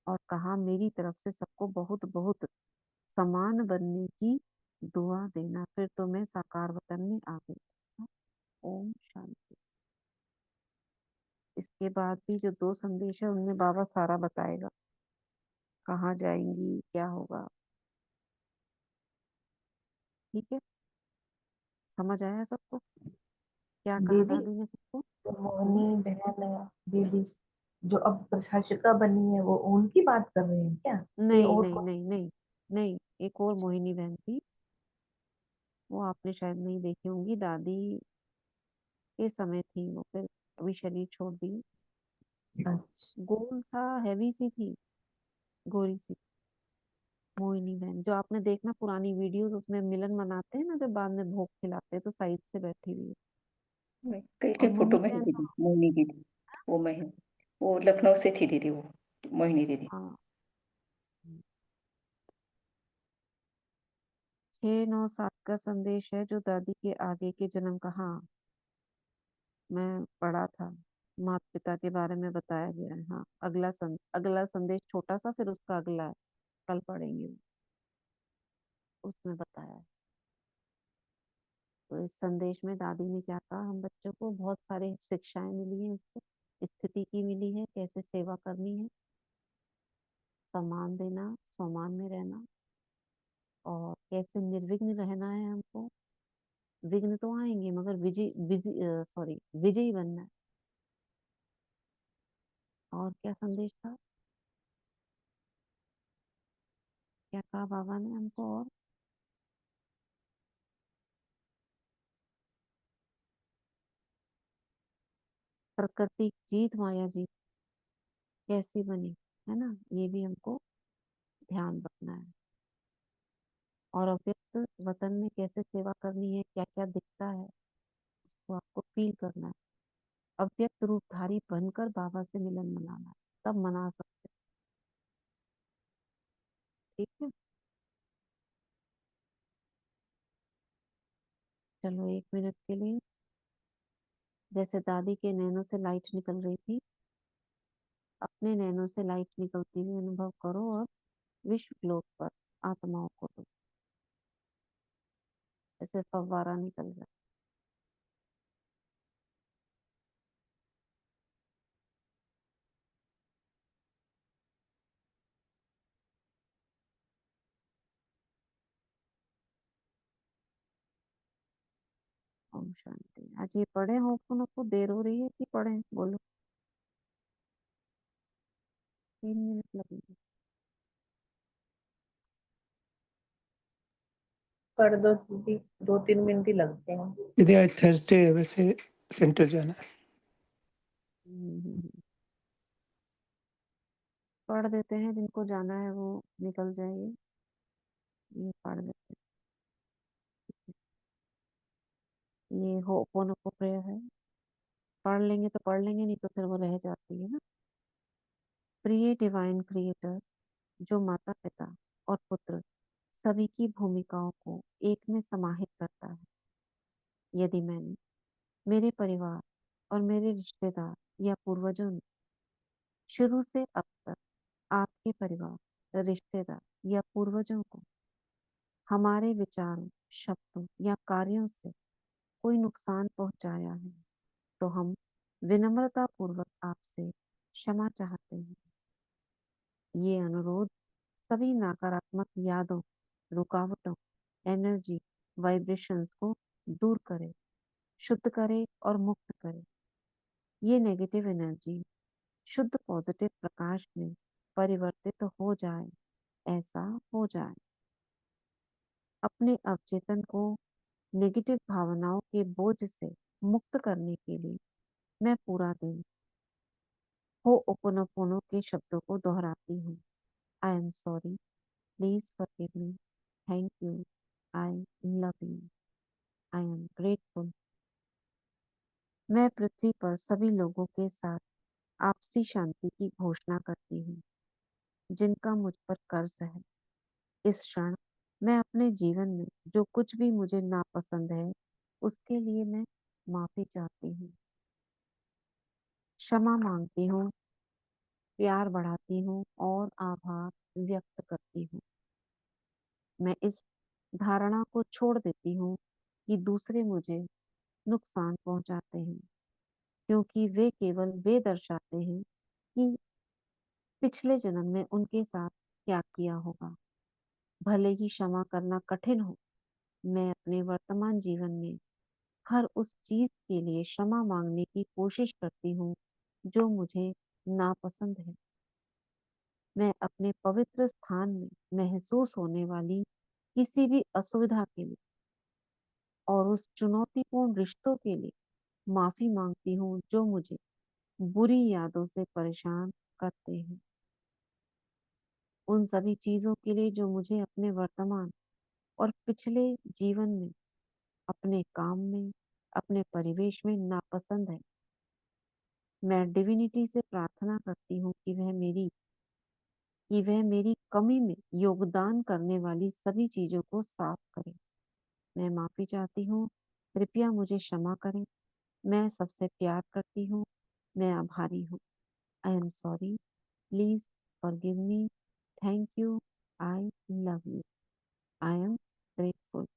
और कहा, मेरी तरफ से सबको बहुत बहुत समान बनने की दुआ देना, फिर तो मैं साकार वतन में आ गई। ओम शांति। इसके बाद भी जो 2 संदेश है उनमें बाबा सारा बताएगा, कहाँ जाएंगी, क्या होगा। ठीक है, समझ आया सबको? क्या कहा दीदी, दादी ने सबको? तो मोहिनी बहन दीदी जो अब प्रशासिका बनी है वो उनकी बात कर रहे हैं क्या? ये नहीं और नहीं नहीं नहीं नहीं, एक और मोहिनी बहन थी, वो आपने शायद नहीं देखी होंगी। दादी के समय थी वो, फिर अभी शरीर छोड़ दी। अच्छा, गोल सा हैवी सी थी, गोरी सी। मोहिनी बहन जो आपने देखना पुरानी वीडियोस, उसमें मिलन मनाते हैं ना, जब बाद में भोग खिलाते हैं तो साइड से बैठी हुई है। कल और के फोटो मोहिनी में है बहन दीदी, मोहिनी दीदी। वो लखनऊ से थी दीदी, वो मोहिनी दीदी। हाँ 6-9-7 का संदेश है जो दादी के आगे के जन्म का। हाँ, मैं पढ़ा था, माता पिता के बारे में बताया गया है। हाँ, अगला संदेश छोटा सा, फिर उसका अगला है, कल पढ़ेंगे वो, उसमें बताया है। तो इस संदेश में दादी ने क्या कहा, हम बच्चों को बहुत सारी शिक्षाएं मिली हैं, इसको स्थिति की मिली है, कैसे सेवा करनी है, सम्मान देना, सम्मान में रहना, और कैसे निर्विघ्न रहना है हमको। विघ्न तो आएंगे मगर विजयी बनना है। और क्या संदेश था, क्या कहा बाबा ने हमको? और प्रकृति की जीत, माया जीत कैसी बनी, है ना, ये भी हमको ध्यान रखना है। और अव्यक्त वतन में कैसे सेवा करनी है, क्या क्या दिखता है, उसको आपको फील करना है। अव्यक्त रूपधारी बनकर बाबा से मिलन मनाना है, तब मना सकते हैं। ठीक है, चलो 1 मिनट के लिए, जैसे दादी के नैनों से लाइट निकल रही थी, अपने नैनों से लाइट निकलती हुई अनुभव करो और विश्व ग्लोब पर आत्माओं को दो, जैसे फव्वारा निकल रहा है। शांति। आज ये पढ़े होपोनोपो, देर हो रही है कि पढ़े? बोलो। 3 मिनट लगेंगे। कर दो दीदी, 2-3 मिनट ही लगते हैं। दीदी आज थर्सडे है, वैसे सेंटर जाना है। हम्म। पढ़ देते हैं, जिनको जाना है वो निकल जाइए, ये पढ़ देते हैं। ये होपोनोपो प्रेयर है, पढ़ लेंगे तो पढ़ लेंगे, नहीं तो फिर वो रह जाती है ना। प्रिय डिवाइन क्रिएटर, जो माता पिता और पुत्र सभी की भूमिकाओं को एक में समाहित करता है, यदि मैंने, मेरे परिवार और मेरे रिश्तेदार या पूर्वजों ने शुरू से अब तक आपके परिवार, रिश्तेदार या पूर्वजों को हमारे विचारों, शब्दों या कार्यों से कोई नुकसान पहुंचाया है, तो हम विनम्रता पूर्वक आपसे क्षमा चाहते हैं। ये अनुरोध सभी नकारात्मक यादों, रुकावटों, एनर्जी, वाइब्रेशंस को दूर करे, शुद्ध करे और मुक्त करे। ये नेगेटिव एनर्जी शुद्ध पॉजिटिव प्रकाश में परिवर्तित हो जाए, ऐसा हो जाए। अपने अवचेतन को नेगेटिव भावनाओं के बोझ से मुक्त करने के लिए मैं पूरा दिन होओपोनोपोनो के शब्दों को दोहराती हूँ। I am sorry, please forgive me, thank you, I love you, I am grateful. मैं पृथ्वी पर सभी लोगों के साथ आपसी शांति की घोषणा करती हूँ, जिनका मुझ पर कर्ज है। इस क्षण मैं अपने जीवन में जो कुछ भी मुझे नापसंद है, उसके लिए मैं माफी चाहती हूँ, क्षमा मांगती हूँ, प्यार बढ़ाती हूँ और आभार व्यक्त करती हूँ। मैं इस धारणा को छोड़ देती हूँ कि दूसरे मुझे नुकसान पहुंचाते हैं, क्योंकि वे केवल वे दर्शाते हैं कि पिछले जन्म में उनके साथ क्या किया होगा। भले ही क्षमा करना कठिन हो, मैं अपने वर्तमान जीवन में हर उस चीज के लिए क्षमा मांगने की कोशिश करती हूँ जो मुझे नापसंद है। मैं अपने पवित्र स्थान में महसूस होने वाली किसी भी असुविधा के लिए और उस चुनौतीपूर्ण रिश्तों के लिए माफी मांगती हूँ जो मुझे बुरी यादों से परेशान करते हैं। उन सभी चीजों के लिए जो मुझे अपने वर्तमान और पिछले जीवन में, अपने काम में, अपने परिवेश में नापसंद है। मैं डिविनिटी से प्रार्थना करती हूँ कि वह मेरी कमी में योगदान करने वाली सभी चीजों को साफ करे। मैं माफी चाहती हूँ, कृपया मुझे क्षमा करें। मैं सबसे प्यार करती हूँ, मैं आभारी हूँ। I am sorry, please forgive me, thank you, I love you, I am grateful.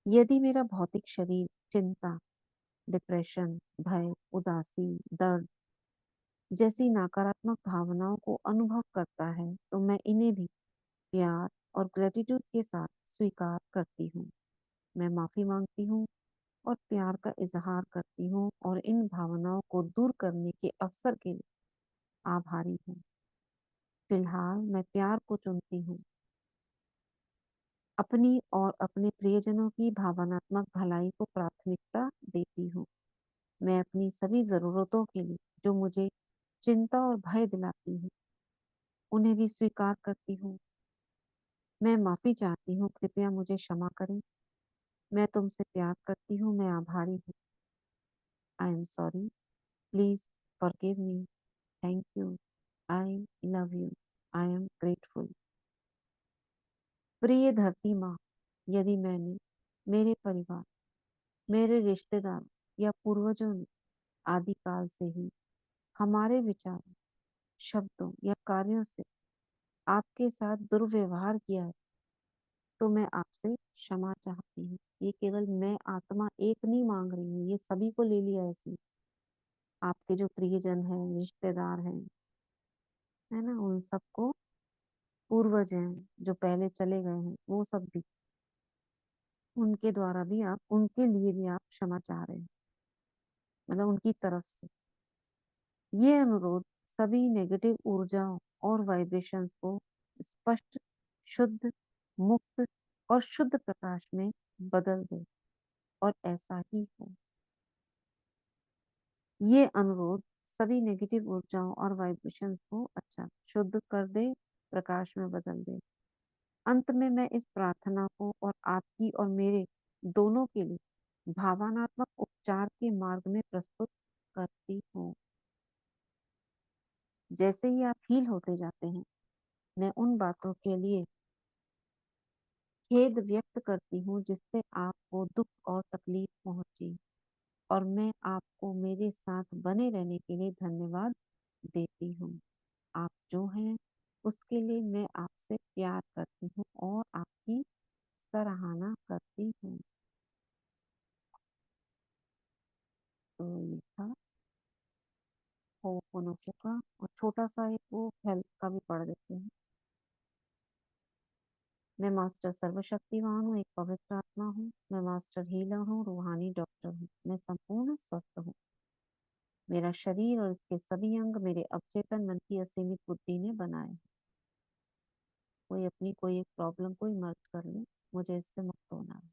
यदि मेरा भौतिक शरीर चिंता, डिप्रेशन, भय, उदासी, दर्द जैसी नकारात्मक भावनाओं को अनुभव करता है, तो मैं इन्हें भी प्यार और ग्रेटिट्यूड के साथ स्वीकार करती हूँ। मैं माफी मांगती हूँ और प्यार का इजहार करती हूँ और इन भावनाओं को दूर करने के अवसर के लिए आभारी हूँ। फिलहाल मैं प्यार को चुनती हूँ, अपनी और अपने प्रियजनों की भावनात्मक भलाई को प्राथमिकता देती हूँ। मैं अपनी सभी जरूरतों के लिए जो मुझे चिंता और भय दिलाती है, उन्हें भी स्वीकार करती हूँ। मैं माफी चाहती हूँ, कृपया मुझे क्षमा करें। मैं तुमसे प्यार करती हूँ, मैं आभारी हूँ। I am sorry, please forgive me, thank you, I love you, I am grateful. प्रिय धरती माँ, यदि मैंने, मेरे परिवार, मेरे रिश्तेदार या पूर्वजों ने आदिकाल से ही हमारे विचारों, शब्दों या कार्यों से आपके साथ दुर्व्यवहार किया है, तो मैं आपसे क्षमा चाहती हूँ। ये केवल मैं आत्मा एक नहीं मांग रही हूँ, ये सभी को ले लिया ऐसे। आपके जो प्रियजन हैं, रिश्तेदार हैं, है ना, उन सबको, पूर्वज हैं जो पहले चले गए हैं, वो सब भी। उनके द्वारा भी आप, उनके लिए भी आप क्षमा चाह रहे हैं, मतलब उनकी तरफ से। ये अनुरोध सभी नेगेटिव ऊर्जाओं और वाइब्रेशंस को स्पष्ट, शुद्ध, मुक्त और शुद्ध प्रकाश में बदल दे, और ऐसा ही हो। ये अनुरोध सभी नेगेटिव ऊर्जाओं और वाइब्रेशंस को अच्छा शुद्ध कर दे, प्रकाश में बदल दे। अंत में मैं इस प्रार्थना को और आपकी और मेरे दोनों के लिए भावनात्मक उपचार के मार्ग में प्रस्तुत करती हूँ। जैसे ही आप हील होते जाते हैं, मैं उन बातों के लिए खेद व्यक्त करती हूँ जिससे आपको दुख और तकलीफ पहुंची, और मैं आपको मेरे साथ बने रहने के लिए धन्यवाद देती हूँ। आप जो हैं उसके लिए मैं आपसे प्यार करती हूँ और आपकी सराहना करती हूँ। तो ये था होपोनोपो का, और छोटा सा एक वो हेल्थ का भी पढ़ देते हैं। मैं मास्टर सर्वशक्तिवान हूँ, एक पवित्र आत्मा हूँ। मैं मास्टर हीलर हूँ, रूहानी डॉक्टर हूँ। मैं संपूर्ण स्वस्थ हूँ। मेरा शरीर और इसके सभी अंग मेरे अवचेतन मन की असीमित बुद्धि ने बनाए हैं। कोई अपनी कोई एक प्रॉब्लम कोई मर्ज कर ले, मुझे इससे मुक्त होना है।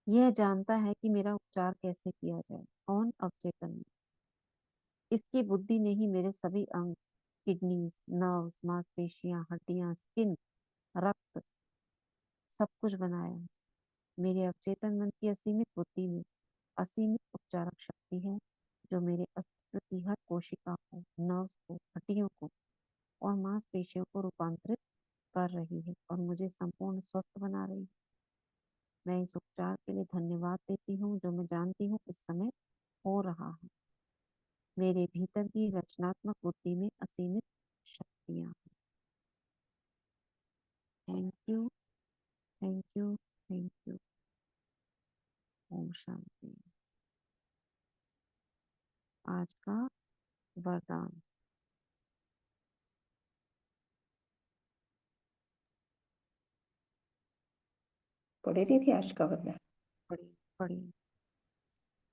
यह जानता है कि मेरा उपचार कैसे किया जाए। कौन? अवचेतन मन। इसकी बुद्धि ने ही मेरे सभी अंग, किडनीज, नर्व्स, मांसपेशियां, हड्डियां, स्किन, रक्त, सब कुछ बनाया है। मेरे अवचेतन मन की असीमित बुद्धि में असीमित उपचारक शक्ति है, जो मेरे अस्तित्व की हर कोशिका को, नर्व्स को, हड्डियों को और मांसपेशियों को रूपांतरित कर रही है और मुझे संपूर्ण स्वस्थ बना रही है। मैं इस उपचार के लिए धन्यवाद देती हूँ, जो मैं जानती हूँ इस समय हो रहा है। मेरे भीतर की रचनात्मक बुद्धि में असीमित शक्तियाँ हैं। Thank you, thank you, thank you. ओम शांति। आज का वरदान। पढ़े दीदी आज का वरदान। पढ़ी पढ़ी।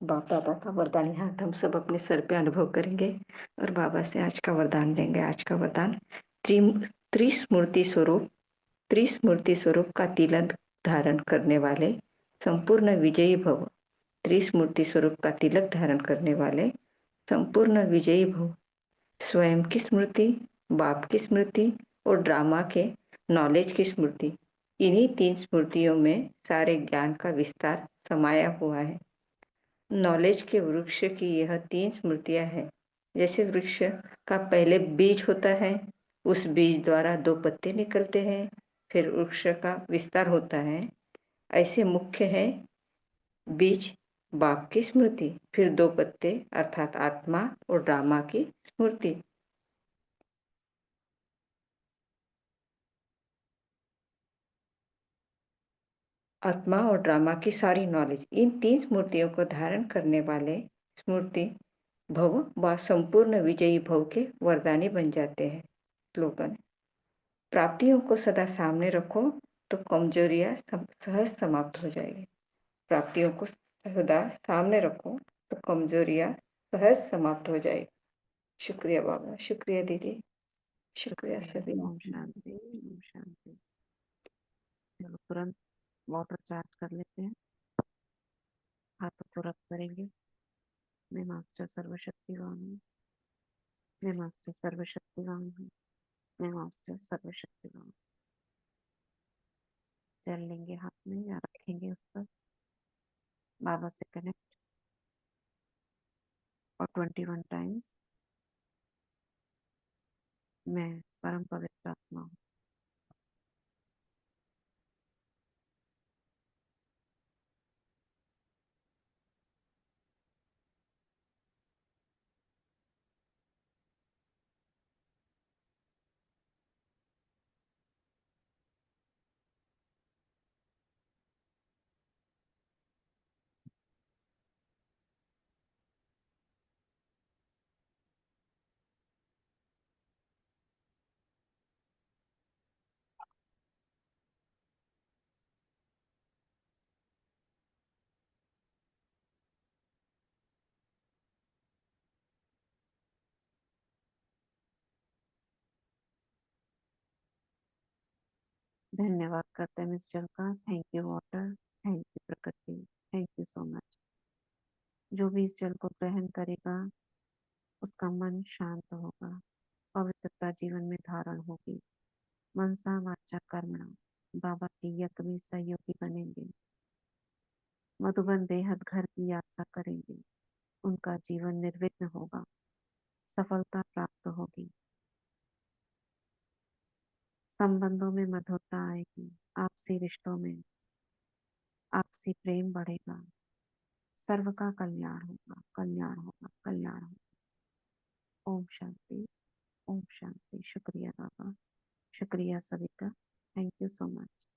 बाप दादा का वरदान यहाँ हम सब अपने सर पे अनुभव करेंगे और बाबा से आज का वरदान लेंगे। आज का वरदान त्रिस्मूर्ति स्वरूप, त्रिस्मूर्ति स्वरूप का तिलक धारण करने वाले संपूर्ण विजयी भव। त्रिस्मूर्ति स्वरूप का तिलक धारण करने वाले संपूर्ण विजयी भव। स्वयं की स्मृति, बाप की स्मृति और ड्रामा के नॉलेज की स्मृति, इन्हीं तीन स्मृतियों में सारे ज्ञान का विस्तार समाया हुआ है। नॉलेज के वृक्ष की यह तीन स्मृतियां हैं। जैसे वृक्ष का पहले बीज होता है, उस बीज द्वारा दो पत्ते निकलते हैं, फिर वृक्ष का विस्तार होता है। ऐसे मुख्य है बीज बाप की स्मृति, फिर दो पत्ते अर्थात आत्मा और ड्रामा की स्मृति। आत्मा और ड्रामा की सारी नॉलेज इन तीन स्मृतियों को धारण करने वाले स्मृति भव व संपूर्ण विजयी भव के वरदानी बन जाते हैं। स्लोगन: प्राप्तियों को सदा सामने रखो तो कमजोरियां सहज समाप्त हो जाएगी। प्राप्तियों को सदा सामने रखो तो कमजोरियां सहज समाप्त हो जाएगी। शुक्रिया बाबा, शुक्रिया दीदी, शुक्रिया सभी। ओम शांति, ओम शांति। चलो तुरंत वाटर चार्ज कर लेते हैं। हाथों को रब करेंगे। मैं मास्टर सर्वशक्तिवान हूँ। मैं मास्टर सर्वशक्तिवान हूँ। मैं मास्टर सर्वशक्तिवान हूँ। चल लेंगे हाथ में या रखेंगे उस पर, बाबा से कनेक्ट, और 21 टाइम्स मैं परम पवित्र आत्मा हूँ। धन्यवाद करते हैं मिस जल का। Thank you water, thank you प्रकृति, थैंक यू सो मच। जो भी इस जल को ग्रहण करेगा उसका मन शांत होगा, पवित्रता जीवन में धारण होगी। मनसा वाचा कर्मणा बाबा के यज्ञ में सहयोगी बनेंगे। मधुबन बेहद घर की यात्रा करेंगे। उनका जीवन निर्विघ्न होगा, सफलता प्राप्त होगी, संबंधों में मधुरता आएगी, आपसी रिश्तों में आपसी प्रेम बढ़ेगा, सर्व का कल्याण होगा, कल्याण होगा, कल्याण होगा। ओम शांति, ओम शांति। शुक्रिया बाबा, शुक्रिया सभी का। Thank you so much.